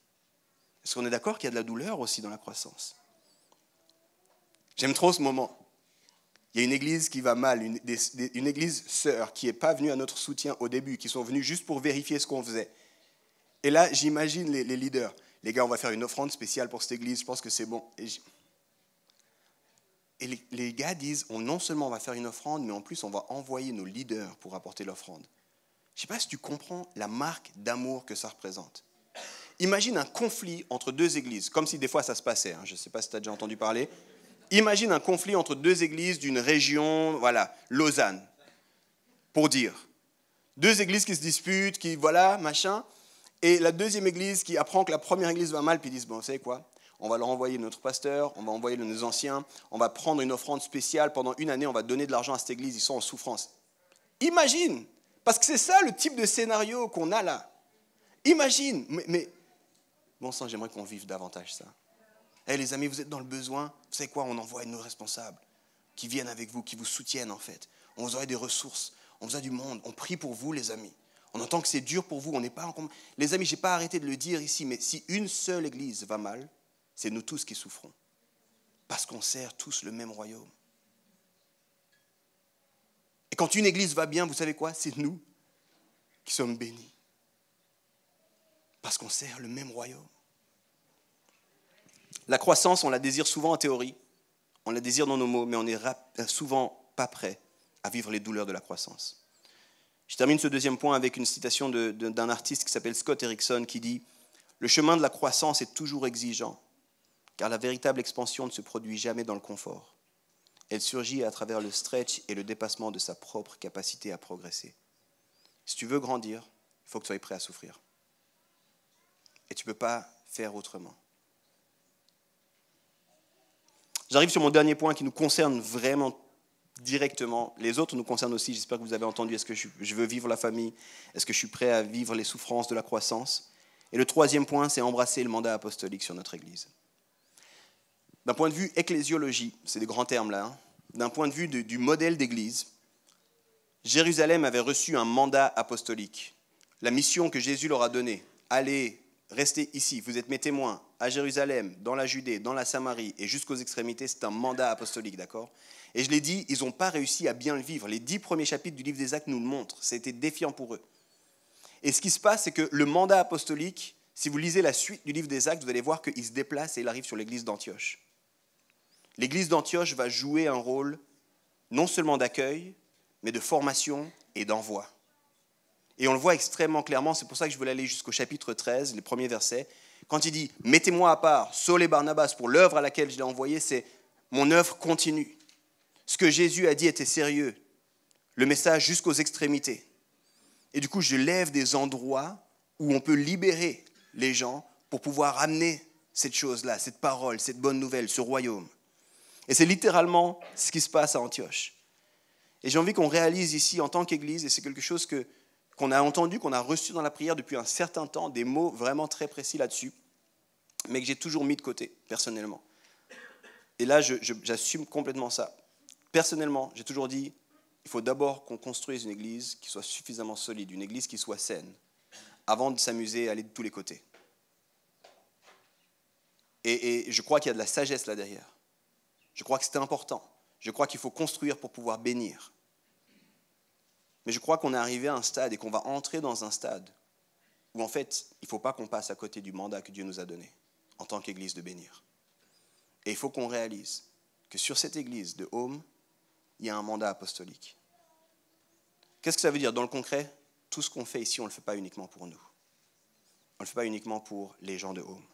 Est-ce qu'on est d'accord qu'il y a de la douleur aussi dans la croissance? J'aime trop ce moment. Il y a une église qui va mal, une église sœur qui n'est pas venue à notre soutien au début, qui sont venus juste pour vérifier ce qu'on faisait. Et là, j'imagine les leaders. Les gars, on va faire une offrande spéciale pour cette église, je pense que c'est bon. Et les gars disent, non seulement on va faire une offrande, mais en plus on va envoyer nos leaders pour apporter l'offrande. Je ne sais pas si tu comprends la marque d'amour que ça représente. Imagine un conflit entre deux églises, comme si des fois ça se passait, je ne sais pas si tu as déjà entendu parler. Imagine un conflit entre deux églises d'une région, voilà, Lausanne, pour dire. Deux églises qui se disputent, qui, voilà, machin. Et la deuxième église qui apprend que la première église va mal, puis ils disent, bon, vous savez quoi ? On va leur envoyer notre pasteur, on va envoyer nos anciens, on va prendre une offrande spéciale, pendant une année, on va donner de l'argent à cette église, ils sont en souffrance. Imagine, parce que c'est ça le type de scénario qu'on a là. Imagine, mais bon sang, j'aimerais qu'on vive davantage ça. Les amis, vous êtes dans le besoin, vous savez quoi, on envoie nos responsables qui viennent avec vous, qui vous soutiennent en fait. On vous aura des ressources, on vous a du monde, on prie pour vous les amis. On entend que c'est dur pour vous, on n'est pas en... Les amis, je n'ai pas arrêté de le dire ici, mais si une seule église va mal, c'est nous tous qui souffrons. Parce qu'on sert tous le même royaume. Et quand une église va bien, vous savez quoi ? C'est nous qui sommes bénis. Parce qu'on sert le même royaume. La croissance, on la désire souvent en théorie, on la désire dans nos mots, mais on n'est souvent pas prêt à vivre les douleurs de la croissance. Je termine ce deuxième point avec une citation d'un artiste qui s'appelle Scott Erickson qui dit « Le chemin de la croissance est toujours exigeant, car la véritable expansion ne se produit jamais dans le confort. Elle surgit à travers le stretch et le dépassement de sa propre capacité à progresser. Si tu veux grandir, il faut que tu sois prêt à souffrir. Et tu ne peux pas faire autrement. » J'arrive sur mon dernier point qui nous concerne vraiment directement. Les autres nous concernent aussi, j'espère que vous avez entendu. Est-ce que je veux vivre la famille ? Est-ce que je suis prêt à vivre les souffrances de la croissance ? Et le troisième point, c'est embrasser le mandat apostolique sur notre Église. D'un point de vue ecclésiologie, c'est des grands termes là, d'un point de vue du modèle d'Église, Jérusalem avait reçu un mandat apostolique. La mission que Jésus leur a donnée, allez, restez ici, vous êtes mes témoins, à Jérusalem, dans la Judée, dans la Samarie et jusqu'aux extrémités, c'est un mandat apostolique, d'accord ? Et je l'ai dit, ils n'ont pas réussi à bien le vivre. Les 10 premiers chapitres du livre des Actes nous le montrent. C'était défiant pour eux. Et ce qui se passe, c'est que le mandat apostolique, si vous lisez la suite du livre des Actes, vous allez voir qu'il se déplace et il arrive sur l'église d'Antioche. L'église d'Antioche va jouer un rôle non seulement d'accueil, mais de formation et d'envoi. Et on le voit extrêmement clairement, c'est pour ça que je voulais aller jusqu'au chapitre 13, les premiers versets. Quand il dit « Mettez-moi à part, Saul et Barnabas, pour l'œuvre à laquelle je l'ai envoyé », c'est « Mon œuvre continue ». Ce que Jésus a dit était sérieux, le message jusqu'aux extrémités. Et du coup, je lève des endroits où on peut libérer les gens pour pouvoir amener cette chose-là, cette parole, cette bonne nouvelle, ce royaume. Et c'est littéralement ce qui se passe à Antioche. Et j'ai envie qu'on réalise ici en tant qu'Église, et c'est quelque chose qu'on a entendu, qu'on a reçu dans la prière depuis un certain temps, des mots vraiment très précis là-dessus, mais que j'ai toujours mis de côté, personnellement. Et là, j'assume complètement ça. Personnellement, j'ai toujours dit, il faut d'abord qu'on construise une église qui soit suffisamment solide, une église qui soit saine, avant de s'amuser à aller de tous les côtés. Et je crois qu'il y a de la sagesse là derrière. Je crois que c'est important. Je crois qu'il faut construire pour pouvoir bénir. Mais je crois qu'on est arrivé à un stade et qu'on va entrer dans un stade où en fait, il ne faut pas qu'on passe à côté du mandat que Dieu nous a donné en tant qu'église de bénir. Et il faut qu'on réalise que sur cette église de Home, il y a un mandat apostolique. Qu'est-ce que ça veut dire dans le concret ? Tout ce qu'on fait ici, on ne le fait pas uniquement pour nous. On ne le fait pas uniquement pour les gens de Home.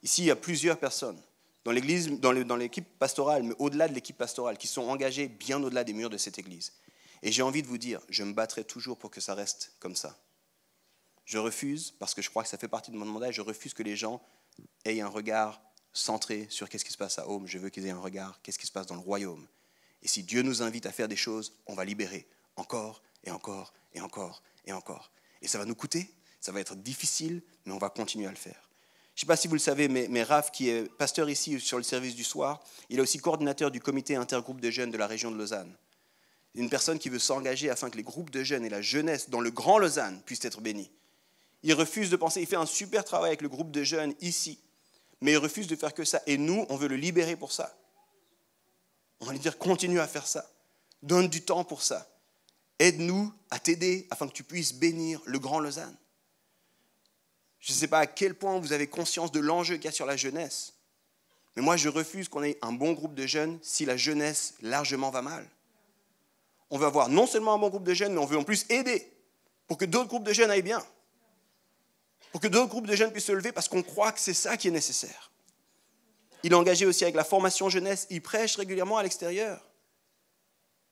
Ici, il y a plusieurs personnes dans l'église, dans l'équipe pastorale, mais au-delà de l'équipe pastorale, qui sont engagées bien au-delà des murs de cette église. Et j'ai envie de vous dire, je me battrai toujours pour que ça reste comme ça. Je refuse, parce que je crois que ça fait partie de mon mandat, je refuse que les gens aient un regard centré sur qu'est-ce qui se passe à Home. Je veux qu'ils aient un regard, qu'est-ce qui se passe dans le royaume. Et si Dieu nous invite à faire des choses, on va libérer encore et encore et encore et encore. Et ça va nous coûter, ça va être difficile, mais on va continuer à le faire. Je ne sais pas si vous le savez, mais Raph, qui est pasteur ici sur le service du soir, il est aussi coordinateur du comité intergroupe de jeunes de la région de Lausanne. Une personne qui veut s'engager afin que les groupes de jeunes et la jeunesse dans le Grand Lausanne puissent être bénis. Il refuse de penser, il fait un super travail avec le groupe de jeunes ici, mais il refuse de faire que ça. Et nous, on veut le libérer pour ça. On va lui dire, continue à faire ça. Donne du temps pour ça. Aide-nous à t'aider afin que tu puisses bénir le Grand Lausanne. Je ne sais pas à quel point vous avez conscience de l'enjeu qu'il y a sur la jeunesse. Mais moi, je refuse qu'on ait un bon groupe de jeunes si la jeunesse largement va mal. On veut avoir non seulement un bon groupe de jeunes, mais on veut en plus aider pour que d'autres groupes de jeunes aillent bien. Pour que d'autres groupes de jeunes puissent se lever parce qu'on croit que c'est ça qui est nécessaire. Il est engagé aussi avec la formation jeunesse. Il prêche régulièrement à l'extérieur.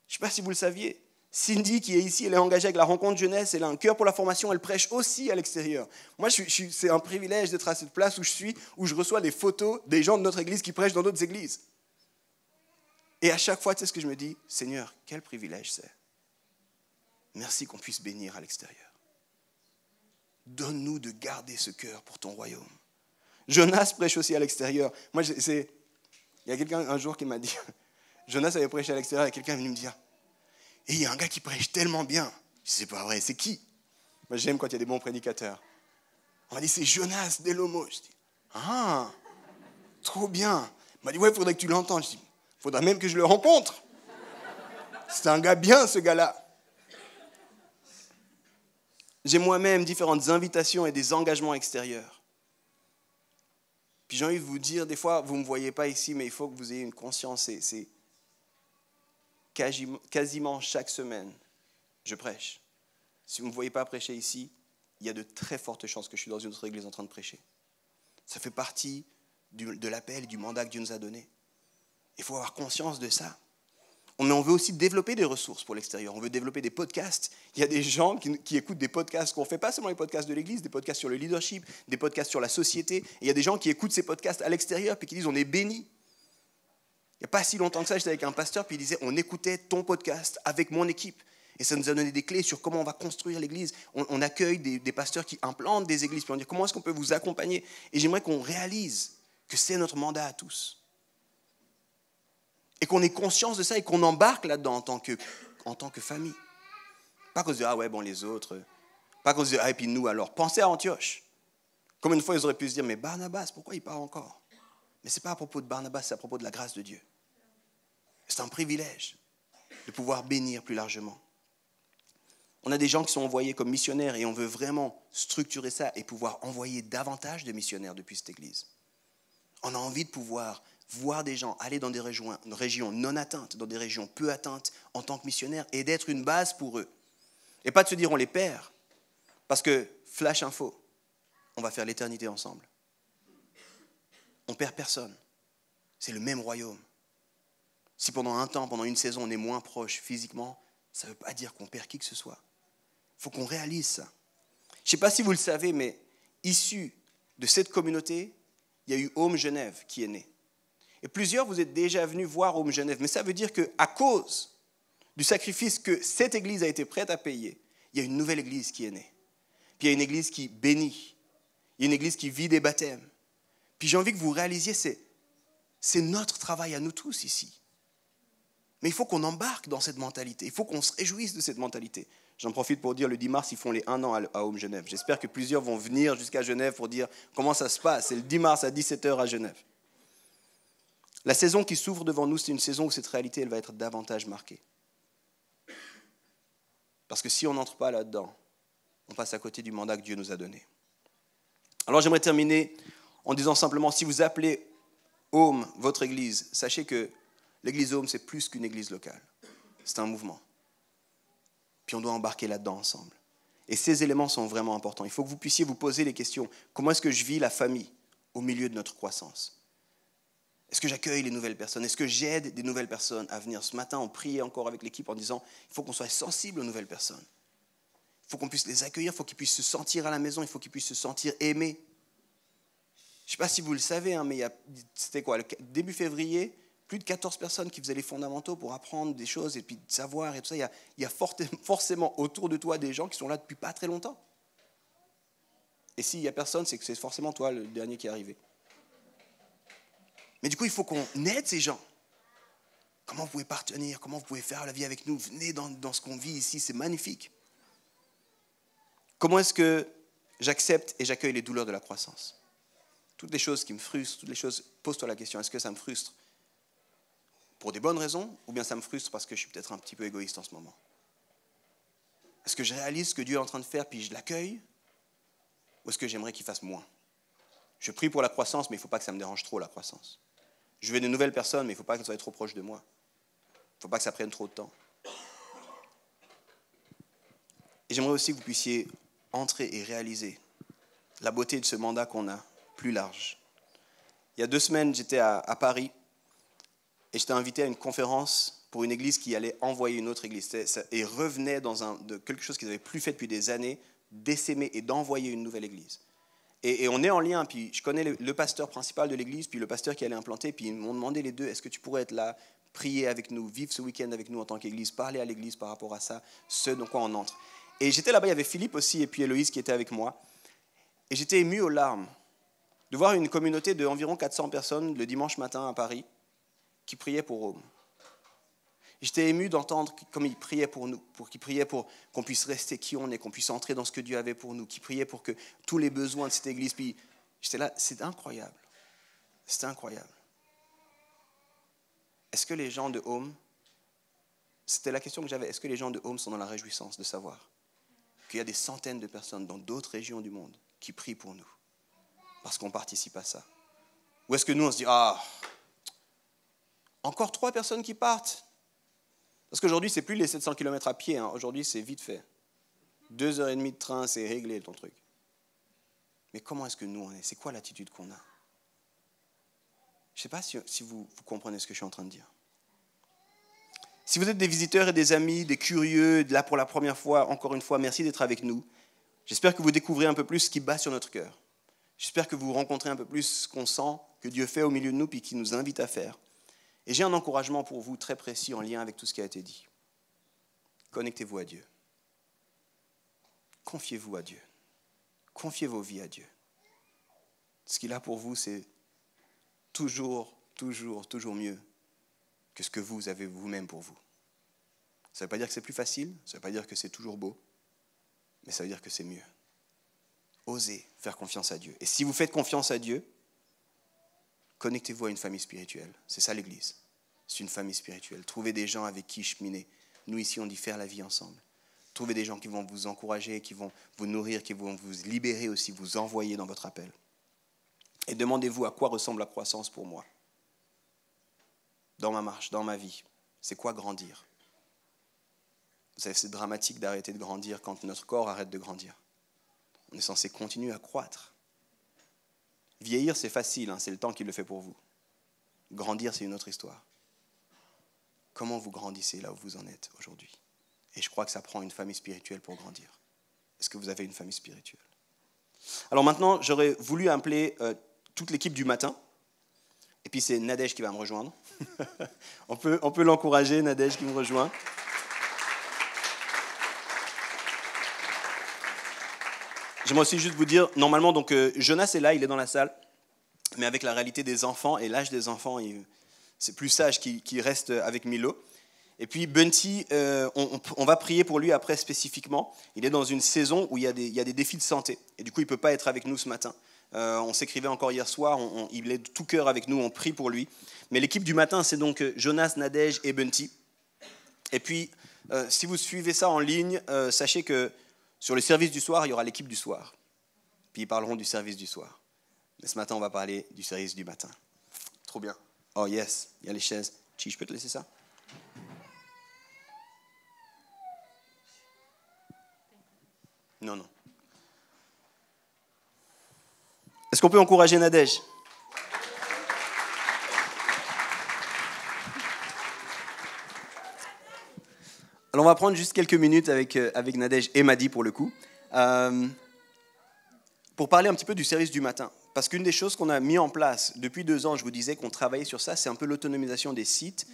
Je ne sais pas si vous le saviez. Cindy, qui est ici, elle est engagée avec la rencontre jeunesse. Elle a un cœur pour la formation. Elle prêche aussi à l'extérieur. Moi, c'est un privilège d'être à cette place où je suis, où je reçois des photos des gens de notre église qui prêchent dans d'autres églises. Et à chaque fois, tu sais ce que je me dis? Seigneur, quel privilège c'est. Merci qu'on puisse bénir à l'extérieur. Donne-nous de garder ce cœur pour ton royaume. Jonas prêche aussi à l'extérieur. Moi, il y a quelqu'un un jour qui m'a dit, Jonas avait prêché à l'extérieur et quelqu'un est venu me dire, et il y a un gars qui prêche tellement bien. Je dis, c'est pas vrai, c'est qui? Moi, j'aime quand il y a des bons prédicateurs. On m'a dit, c'est Jonas Delomo. Je dis, ah, trop bien. Il m'a dit, ouais, il faudrait que tu l'entendes. Je dis, il faudra même que je le rencontre. C'est un gars bien, ce gars-là. J'ai moi-même différentes invitations et des engagements extérieurs. Puis j'ai envie de vous dire, des fois, vous ne me voyez pas ici, mais il faut que vous ayez une conscience. C'est quasiment chaque semaine, je prêche. Si vous ne me voyez pas prêcher ici, il y a de très fortes chances que je suis dans une autre église en train de prêcher. Ça fait partie de l'appel et du mandat que Dieu nous a donné. Il faut avoir conscience de ça. Mais on veut aussi développer des ressources pour l'extérieur. On veut développer des podcasts. Il y a des gens qui écoutent des podcasts qu'on ne fait pas seulement les podcasts de l'église, des podcasts sur le leadership, des podcasts sur la société. Et il y a des gens qui écoutent ces podcasts à l'extérieur et qui disent on est bénis. Il n'y a pas si longtemps que ça, j'étais avec un pasteur puis il disait on écoutait ton podcast avec mon équipe. Et ça nous a donné des clés sur comment on va construire l'église. On accueille des pasteurs qui implantent des églises. Puis on dit comment est-ce qu'on peut vous accompagner. Et j'aimerais qu'on réalise que c'est notre mandat à tous. Et qu'on ait conscience de ça et qu'on embarque là-dedans en tant que famille. Pas qu'on se dise, ah ouais, bon, les autres. Pas qu'on se dise, ah, et puis nous alors. Pensez à Antioche. Comme une fois, ils auraient pu se dire, mais Barnabas, pourquoi il part encore? Mais ce n'est pas à propos de Barnabas, c'est à propos de la grâce de Dieu. C'est un privilège de pouvoir bénir plus largement. On a des gens qui sont envoyés comme missionnaires et on veut vraiment structurer ça et pouvoir envoyer davantage de missionnaires depuis cette église. On a envie de pouvoir voir des gens aller dans des régions non atteintes, dans des régions peu atteintes en tant que missionnaires et d'être une base pour eux. Et pas de se dire on les perd, parce que, flash info, on va faire l'éternité ensemble. On ne perd personne. C'est le même royaume. Si pendant un temps, pendant une saison, on est moins proche physiquement, ça ne veut pas dire qu'on perd qui que ce soit. Il faut qu'on réalise ça. Je ne sais pas si vous le savez, mais issu de cette communauté, il y a eu Home Genève qui est né. Et plusieurs, vous êtes déjà venus voir Home Genève, mais ça veut dire qu'à cause du sacrifice que cette église a été prête à payer, il y a une nouvelle église qui est née. Puis il y a une église qui bénit. Il y a une église qui vit des baptêmes. Puis j'ai envie que vous réalisiez, c'est notre travail à nous tous ici. Mais il faut qu'on embarque dans cette mentalité. Il faut qu'on se réjouisse de cette mentalité. J'en profite pour dire, le 10 mars, ils font les 1 an à Home Genève. J'espère que plusieurs vont venir jusqu'à Genève pour dire comment ça se passe. C'est le 10 mars à 17h à Genève. La saison qui s'ouvre devant nous, c'est une saison où cette réalité, elle va être davantage marquée. Parce que si on n'entre pas là-dedans, on passe à côté du mandat que Dieu nous a donné. Alors j'aimerais terminer en disant simplement, si vous appelez Home votre église, sachez que l'église Home, c'est plus qu'une église locale. C'est un mouvement. Puis on doit embarquer là-dedans ensemble. Et ces éléments sont vraiment importants. Il faut que vous puissiez vous poser les questions. Comment est-ce que je vis la famille au milieu de notre croissance? Est-ce que j'accueille les nouvelles personnes? Est-ce que j'aide des nouvelles personnes à venir? Ce matin, on priait encore avec l'équipe en disant, il faut qu'on soit sensible aux nouvelles personnes. Il faut qu'on puisse les accueillir, il faut qu'ils puissent se sentir à la maison, il faut qu'ils puissent se sentir aimés. Je ne sais pas si vous le savez, mais c'était quoi, début février, plus de 14 personnes qui faisaient les fondamentaux pour apprendre des choses et puis savoir et tout ça. Il y a forcément autour de toi des gens qui sont là depuis pas très longtemps. Et s'il n'y a personne, c'est que c'est forcément toi le dernier qui est arrivé. Mais du coup, il faut qu'on aide ces gens. Comment vous pouvez partenir? Comment vous pouvez faire la vie avec nous? Venez dans ce qu'on vit ici, c'est magnifique. Comment est-ce que j'accepte et j'accueille les douleurs de la croissance? Toutes les choses qui me frustrent, toutes les choses, pose-toi la question, est-ce que ça me frustre pour des bonnes raisons ou bien ça me frustre parce que je suis peut-être un petit peu égoïste en ce moment? Est-ce que je réalise ce que Dieu est en train de faire puis je l'accueille? Ou est-ce que j'aimerais qu'il fasse moins? Je prie pour la croissance, mais il ne faut pas que ça me dérange trop, la croissance. Je veux de nouvelles personnes, mais il ne faut pas qu'elles soient trop proches de moi. Il ne faut pas que ça prenne trop de temps. Et j'aimerais aussi que vous puissiez entrer et réaliser la beauté de ce mandat qu'on a, plus large. Il y a 2 semaines, j'étais à Paris et j'étais invité à une conférence pour une église qui allait envoyer une autre église et revenait de quelque chose qu'ils n'avaient plus fait depuis des années, d'essaimer et d'envoyer une nouvelle église. Et on est en lien, puis je connais le pasteur principal de l'église, puis le pasteur qui allait implanter, puis ils m'ont demandé les deux, est-ce que tu pourrais être là, prier avec nous, vivre ce week-end avec nous en tant qu'église, parler à l'église par rapport à ça, ce dans quoi on entre. Et j'étais là-bas, il y avait Philippe aussi, et puis Héloïse qui était avec moi. Et j'étais ému aux larmes de voir une communauté d'environ 400 personnes le dimanche matin à Paris qui priaient pour Home. J'étais ému d'entendre comme ils priaient pour nous, qu'ils priaient pour qu'on puisse rester qui on est, qu'on puisse entrer dans ce que Dieu avait pour nous, qu'ils priaient pour que tous les besoins de cette église. Puis j'étais là, c'est incroyable. C'était incroyable. Est-ce que les gens de Home, c'était la question que j'avais, est-ce que les gens de Home sont dans la réjouissance de savoir qu'il y a des centaines de personnes dans d'autres régions du monde qui prient pour nous parce qu'on participe à ça? Ou est-ce que nous, on se dit, encore 3 personnes qui partent? Parce qu'aujourd'hui, ce n'est plus les 700 km à pied. Aujourd'hui, c'est vite fait. 2h30 de train, c'est réglé ton truc. Mais comment est-ce que nous, on est? C'est quoi l'attitude qu'on a? Je ne sais pas si vous comprenez ce que je suis en train de dire. Si vous êtes des visiteurs et des amis, des curieux, là pour la première fois, encore une fois, merci d'être avec nous. J'espère que vous découvrez un peu plus ce qui bat sur notre cœur. J'espère que vous rencontrez un peu plus ce qu'on sent que Dieu fait au milieu de nous puis qu'il nous invite à faire. Et j'ai un encouragement pour vous très précis en lien avec tout ce qui a été dit. Connectez-vous à Dieu. Confiez-vous à Dieu. Confiez vos vies à Dieu. Ce qu'il a pour vous, c'est toujours mieux que ce que vous avez vous-même pour vous. Ça ne veut pas dire que c'est plus facile, ça ne veut pas dire que c'est toujours beau, mais ça veut dire que c'est mieux. Osez faire confiance à Dieu. Et si vous faites confiance à Dieu, connectez-vous à une famille spirituelle. C'est ça l'Église. C'est une famille spirituelle. Trouvez des gens avec qui cheminer. Nous ici, on dit faire la vie ensemble. Trouvez des gens qui vont vous encourager, qui vont vous nourrir, qui vont vous libérer aussi, vous envoyer dans votre appel. Et demandez-vous à quoi ressemble la croissance pour moi. Dans ma marche, dans ma vie. C'est quoi grandir? Vous savez, c'est dramatique d'arrêter de grandir quand notre corps arrête de grandir. On est censé continuer à croître. Vieillir, c'est facile, c'est le temps qui le fait pour vous. Grandir, c'est une autre histoire. Comment vous grandissez là où vous en êtes aujourd'hui? Et je crois que ça prend une famille spirituelle pour grandir. Est-ce que vous avez une famille spirituelle? Alors maintenant, j'aurais voulu appeler toute l'équipe du matin. Et puis c'est Nadège qui va me rejoindre. on peut l'encourager, Nadège qui me rejoint. J'aimerais aussi juste vous dire, normalement, donc, Jonas est là, il est dans la salle, mais avec la réalité des enfants et l'âge des enfants, c'est plus sage qu'il reste avec Milo. Et puis Bunty, on va prier pour lui après spécifiquement. Il est dans une saison où il y a des défis de santé, et du coup, il ne peut pas être avec nous ce matin. On s'écrivait encore hier soir, il est de tout cœur avec nous, on prie pour lui. Mais l'équipe du matin, c'est donc Jonas, Nadège et Bunty. Et puis, si vous suivez ça en ligne, sachez que sur le service du soir, il y aura l'équipe du soir. Puis ils parleront du service du soir. Mais ce matin, on va parler du service du matin. Trop bien. Oh yes, il y a les chaises. Chi, je peux te laisser ça? Non. Est-ce qu'on peut encourager Nadège? Alors on va prendre juste quelques minutes avec Nadège et Madi pour le coup, pour parler un petit peu du service du matin. Parce qu'une des choses qu'on a mis en place depuis 2 ans, je vous disais qu'on travaillait sur ça, c'est un peu l'autonomisation des sites.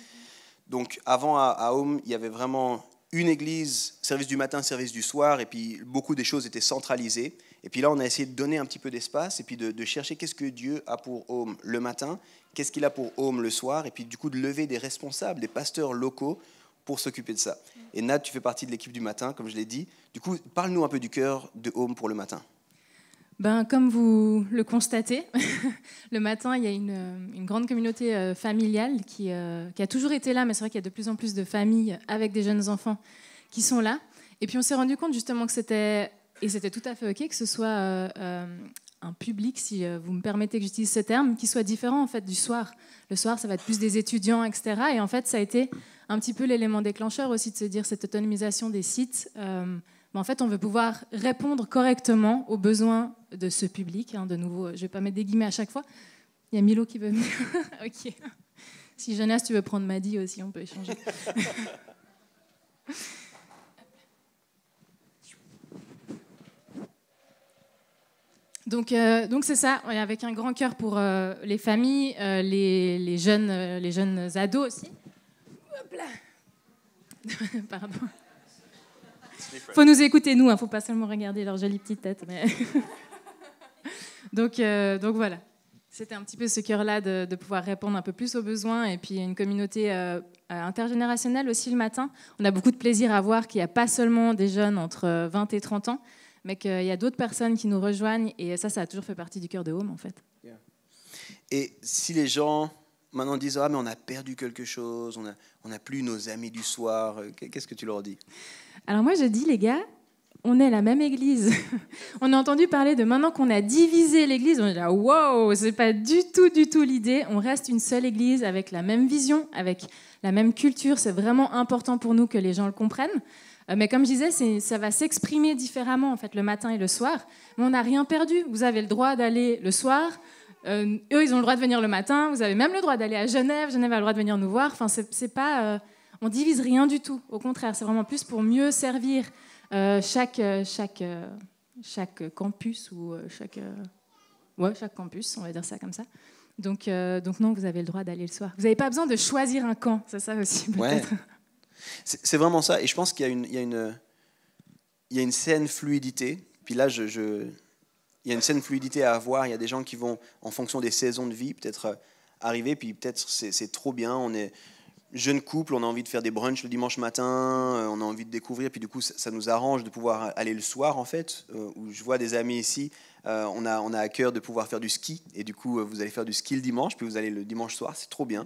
Donc avant à Home, il y avait vraiment une église, service du matin, service du soir, et puis beaucoup des choses étaient centralisées. Et puis là, on a essayé de donner un petit peu d'espace, et puis de chercher qu'est-ce que Dieu a pour Home le matin, qu'est-ce qu'il a pour Home le soir, et puis du coup de lever des responsables, des pasteurs locaux, pour s'occuper de ça. Et Nad, tu fais partie de l'équipe du matin, comme je l'ai dit. Du coup, parle-nous un peu du cœur de Home pour le matin. Comme vous le constatez, le matin, il y a une grande communauté familiale qui a toujours été là, mais c'est vrai qu'il y a de plus en plus de familles avec des jeunes enfants qui sont là. Et puis on s'est rendu compte justement que c'était Et c'était tout à fait OK que ce soit un public, si vous me permettez que j'utilise ce terme, qui soit différent en fait du soir. Le soir, ça va être plus des étudiants, etc. Et en fait, ça a été un petit peu l'élément déclencheur aussi de se dire cette autonomisation des sites. Mais en fait, on veut pouvoir répondre correctement aux besoins de ce public. De nouveau, je ne vais pas mettre des guillemets à chaque fois. Il y a Milo qui veut venir. OK. Si Jonas, tu veux prendre Maddy aussi, on peut échanger. Donc c'est ça, avec un grand cœur pour les familles, les jeunes ados aussi. Hop là. Pardon. Faut nous écouter, nous, faut pas seulement regarder leurs jolies petites têtes. Mais... donc voilà, c'était un petit peu ce cœur-là de pouvoir répondre un peu plus aux besoins, et puis une communauté intergénérationnelle aussi le matin. On a beaucoup de plaisir à voir qu'il n'y a pas seulement des jeunes entre 20 et 30 ans, mais qu'il y a d'autres personnes qui nous rejoignent, et ça a toujours fait partie du cœur de Home, en fait. Yeah. Et si les gens maintenant disent « Ah, mais on a perdu quelque chose, on n'a plus nos amis du soir », qu'est-ce que tu leur dis? Alors moi, je dis, les gars, on est la même église. On a entendu parler de maintenant qu'on a divisé l'église, on est là, wow, c'est pas du tout l'idée. On reste une seule église avec la même vision, avec la même culture. C'est vraiment important pour nous que les gens le comprennent. Mais comme je disais, ça va s'exprimer différemment en fait, le matin et le soir. Mais on n'a rien perdu. Vous avez le droit d'aller le soir. Eux, ils ont le droit de venir le matin. Vous avez même le droit d'aller à Genève. Genève a le droit de venir nous voir. Enfin, c'est pas, on divise rien du tout. Au contraire, c'est vraiment plus pour mieux servir chaque campus ou chaque campus, on va dire ça comme ça. Donc non, vous avez le droit d'aller le soir. Vous n'avez pas besoin de choisir un camp. C'est ça aussi peut-être. Ouais. C'est vraiment ça, et je pense qu'il y a une saine fluidité. Puis là, il y a une saine fluidité à avoir. Il y a des gens qui vont, en fonction des saisons de vie, peut-être arriver, puis peut-être c'est trop bien. On est jeune couple, on a envie de faire des brunchs le dimanche matin, on a envie de découvrir, puis du coup, ça nous arrange de pouvoir aller le soir, en fait. Où je vois des amis ici, on a à cœur de pouvoir faire du ski, et du coup, vous allez faire du ski le dimanche, puis vous allez le dimanche soir, c'est trop bien.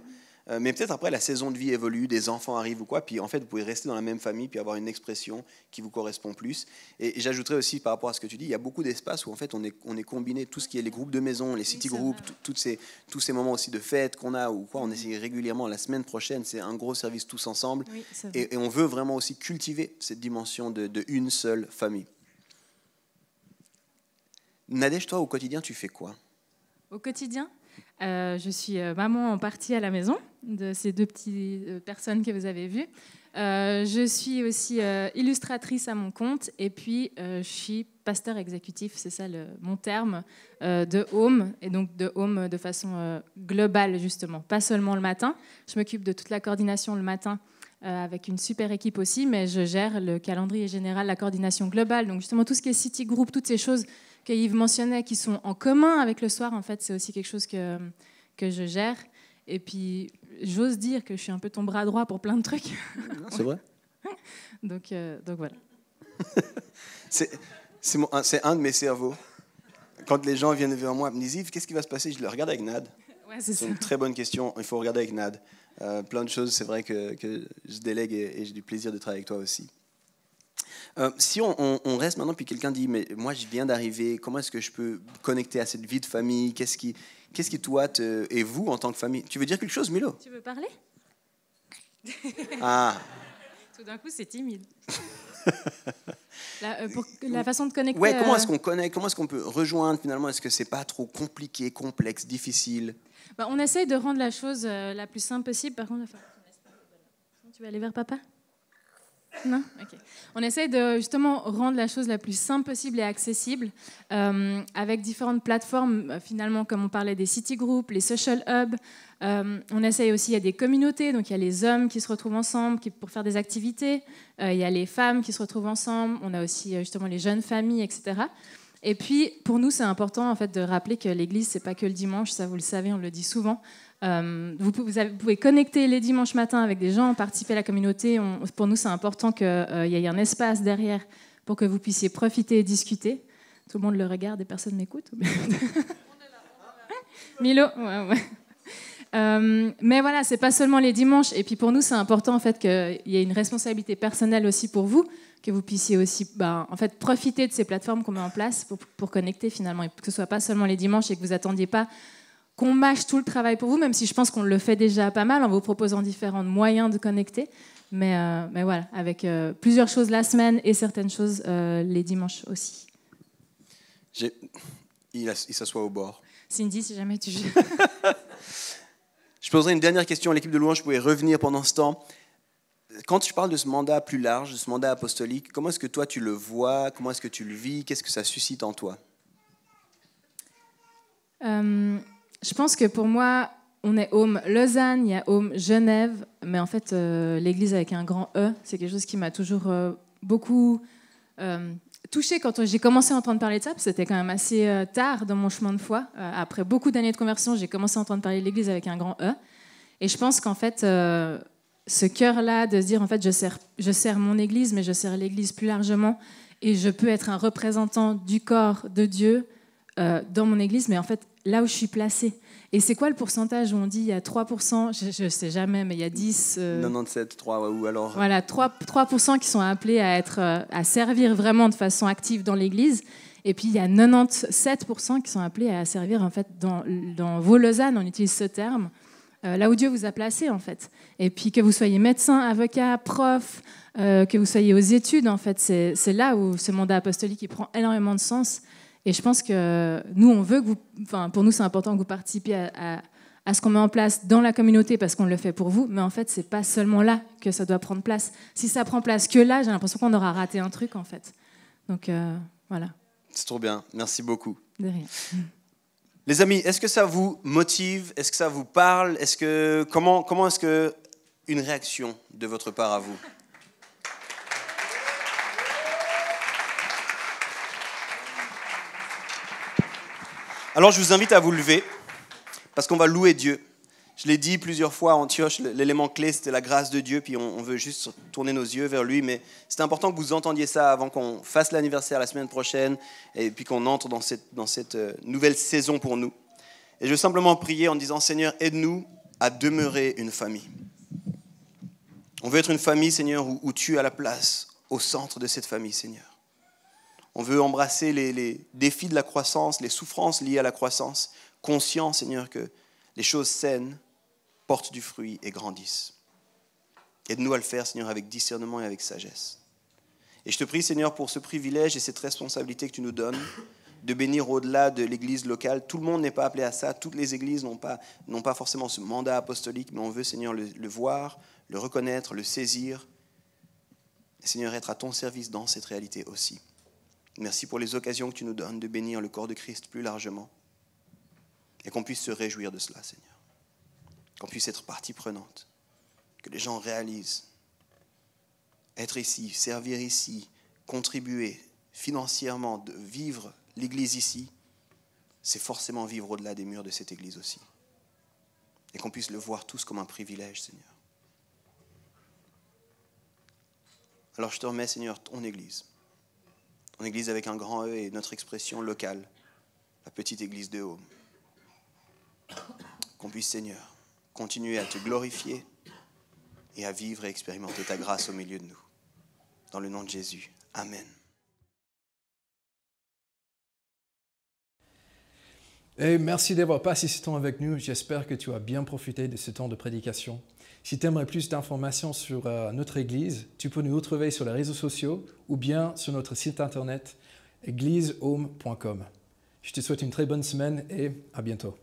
Mais peut-être après, la saison de vie évolue, des enfants arrivent ou quoi, puis en fait, vous pouvez rester dans la même famille, puis avoir une expression qui vous correspond plus. Et j'ajouterais aussi, par rapport à ce que tu dis, il y a beaucoup d'espaces où en fait, on est combiné, tout ce qui est les groupes de maison, les city groups, tous ces moments aussi de fête qu'on a, ou quoi, on essaie régulièrement, la semaine prochaine, c'est un gros service tous ensemble, oui, et on veut vraiment aussi cultiver cette dimension de une seule famille. Nadège, toi, au quotidien, tu fais quoi? Au quotidien, je suis maman en partie à la maison de ces deux petites personnes que vous avez vues. Je suis aussi illustratrice à mon compte, et puis je suis pasteur exécutif, c'est ça mon terme, de Home, et donc de Home de façon globale justement, pas seulement le matin. Je m'occupe de toute la coordination le matin avec une super équipe aussi, mais je gère le calendrier général, la coordination globale, donc justement tout ce qui est city group, toutes ces choses que Yves mentionnait, qui sont en commun avec le soir, en fait, c'est aussi quelque chose que je gère. Et puis, j'ose dire que je suis un peu ton bras droit pour plein de trucs. Non, c'est vrai. donc voilà. c'est un de mes cerveaux. Quand les gens viennent vers moi et me disent « Yves, qu'est-ce qui va se passer ?» Je le regarde avec Nad. Ouais, c'est une très bonne question. Il faut regarder avec Nad. Plein de choses, c'est vrai que je délègue, et j'ai du plaisir de travailler avec toi aussi. Si on reste maintenant, puis quelqu'un dit « Mais moi, je viens d'arriver, comment est-ce que je peux connecter à cette vie de famille? Qu'est-ce qui toi, et vous, en tant que famille ?» Tu veux dire quelque chose, Milo? Tu veux parler? Ah. Tout d'un coup, c'est timide. Pour la façon de connecter... Ouais, comment est-ce qu'on connecte? Comment est-ce qu'on peut rejoindre, finalement? Est-ce que c'est pas trop compliqué, complexe, difficile? On essaye de rendre la chose la plus simple possible. Par contre, tu veux aller vers papa? Non? Okay. On essaie de justement rendre la chose la plus simple possible et accessible avec différentes plateformes, finalement, comme on parlait des city groups, les social hubs. On essaye aussi, il y a des communautés, donc il y a les hommes qui se retrouvent ensemble pour faire des activités, il y a les femmes qui se retrouvent ensemble, on a aussi justement les jeunes familles, etc. Et puis, pour nous, c'est important en fait, de rappeler que l'église, c'est pas que le dimanche, ça vous le savez, on le dit souvent. Vous pouvez connecter les dimanches matins avec des gens, participer à la communauté. Pour nous, c'est important qu'il y ait un espace derrière pour que vous puissiez profiter et discuter. Tout le monde le regarde et personne ne m'écoute. Milo, ouais. Mais voilà, c'est pas seulement les dimanches. Et puis pour nous, c'est important en fait qu'il y ait une responsabilité personnelle aussi pour vous, que vous puissiez aussi en fait, profiter de ces plateformes qu'on met en place pour connecter finalement, et que ce ne soit pas seulement les dimanches et que vous n'attendiez pas qu'on mâche tout le travail pour vous, même si je pense qu'on le fait déjà pas mal en vous proposant différents moyens de connecter. Mais voilà, avec plusieurs choses la semaine et certaines choses les dimanches aussi. Il s'assoit au bord. Cindy, si jamais tu... Je poserai une dernière question à l'équipe de louange, je pouvais revenir pendant ce temps. Quand tu parles de ce mandat plus large, de ce mandat apostolique, comment est-ce que toi tu le vois? Comment est-ce que tu le vis? Qu'est-ce que ça suscite en toi? Je pense que pour moi, on est Home Lausanne, il y a Home Genève, mais en fait, l'église avec un grand E, c'est quelque chose qui m'a toujours beaucoup touchée quand j'ai commencé à entendre parler de ça, parce que c'était quand même assez tard dans mon chemin de foi. Après beaucoup d'années de conversion, j'ai commencé à entendre parler de l'église avec un grand E. Et je pense qu'en fait, ce cœur-là de se dire, en fait, je sers mon église, mais je sers l'église plus largement, et je peux être un représentant du corps de Dieu dans mon église, mais en fait, là où je suis placée. Et c'est quoi le pourcentage où on dit il y a 3%, je ne sais jamais, mais il y a 10... 97, 3, ou alors... Voilà, 3% qui sont appelés à servir vraiment de façon active dans l'Église. Et puis, il y a 97% qui sont appelés à servir, en fait, dans vos Lausanne, on utilise ce terme, là où Dieu vous a placé, en fait. Et puis, que vous soyez médecin, avocat, prof, que vous soyez aux études, en fait, c'est là où ce mandat apostolique il prend énormément de sens. Et je pense que nous, on veut que pour nous, c'est important que vous participiez à ce qu'on met en place dans la communauté parce qu'on le fait pour vous. Mais en fait, c'est pas seulement là que ça doit prendre place. Si ça prend place que là, j'ai l'impression qu'on aura raté un truc, en fait. Donc, voilà. C'est trop bien. Merci beaucoup. De rien. Les amis, est-ce que ça vous motive? Est-ce que ça vous parle? Comment est-ce que une réaction de votre part à vous? Alors, je vous invite à vous lever, parce qu'on va louer Dieu. Je l'ai dit plusieurs fois, Antioche, l'élément clé, c'était la grâce de Dieu, puis on veut juste tourner nos yeux vers lui, mais c'est important que vous entendiez ça avant qu'on fasse l'anniversaire la semaine prochaine, et puis qu'on entre dans cette nouvelle saison pour nous. Et je veux simplement prier en disant, Seigneur, aide-nous à demeurer une famille. On veut être une famille, Seigneur, où tu as la place au centre de cette famille, Seigneur. On veut embrasser les défis de la croissance, les souffrances liées à la croissance, conscient, Seigneur, que les choses saines portent du fruit et grandissent. Aide-nous à le faire, Seigneur, avec discernement et avec sagesse. Et je te prie, Seigneur, pour ce privilège et cette responsabilité que tu nous donnes, de bénir au-delà de l'église locale. Tout le monde n'est pas appelé à ça, toutes les églises n'ont pas forcément ce mandat apostolique, mais on veut, Seigneur, le voir, le reconnaître, le saisir. Et, Seigneur, être à ton service dans cette réalité aussi. Merci pour les occasions que tu nous donnes de bénir le corps de Christ plus largement et qu'on puisse se réjouir de cela, Seigneur. Qu'on puisse être partie prenante, que les gens réalisent être ici, servir ici, contribuer financièrement, de vivre l'Église ici, c'est forcément vivre au-delà des murs de cette Église aussi. Et qu'on puisse le voir tous comme un privilège, Seigneur. Alors je te remets, Seigneur, ton Église avec un grand E et notre expression locale, la petite église de Home. Qu'on puisse, Seigneur, continuer à te glorifier et à vivre et expérimenter ta grâce au milieu de nous. Dans le nom de Jésus. Amen. Et merci d'avoir passé ce temps avec nous. J'espère que tu as bien profité de ce temps de prédication. Si tu aimerais plus d'informations sur notre Église, tu peux nous retrouver sur les réseaux sociaux ou bien sur notre site internet églisehome.com. Je te souhaite une très bonne semaine et à bientôt.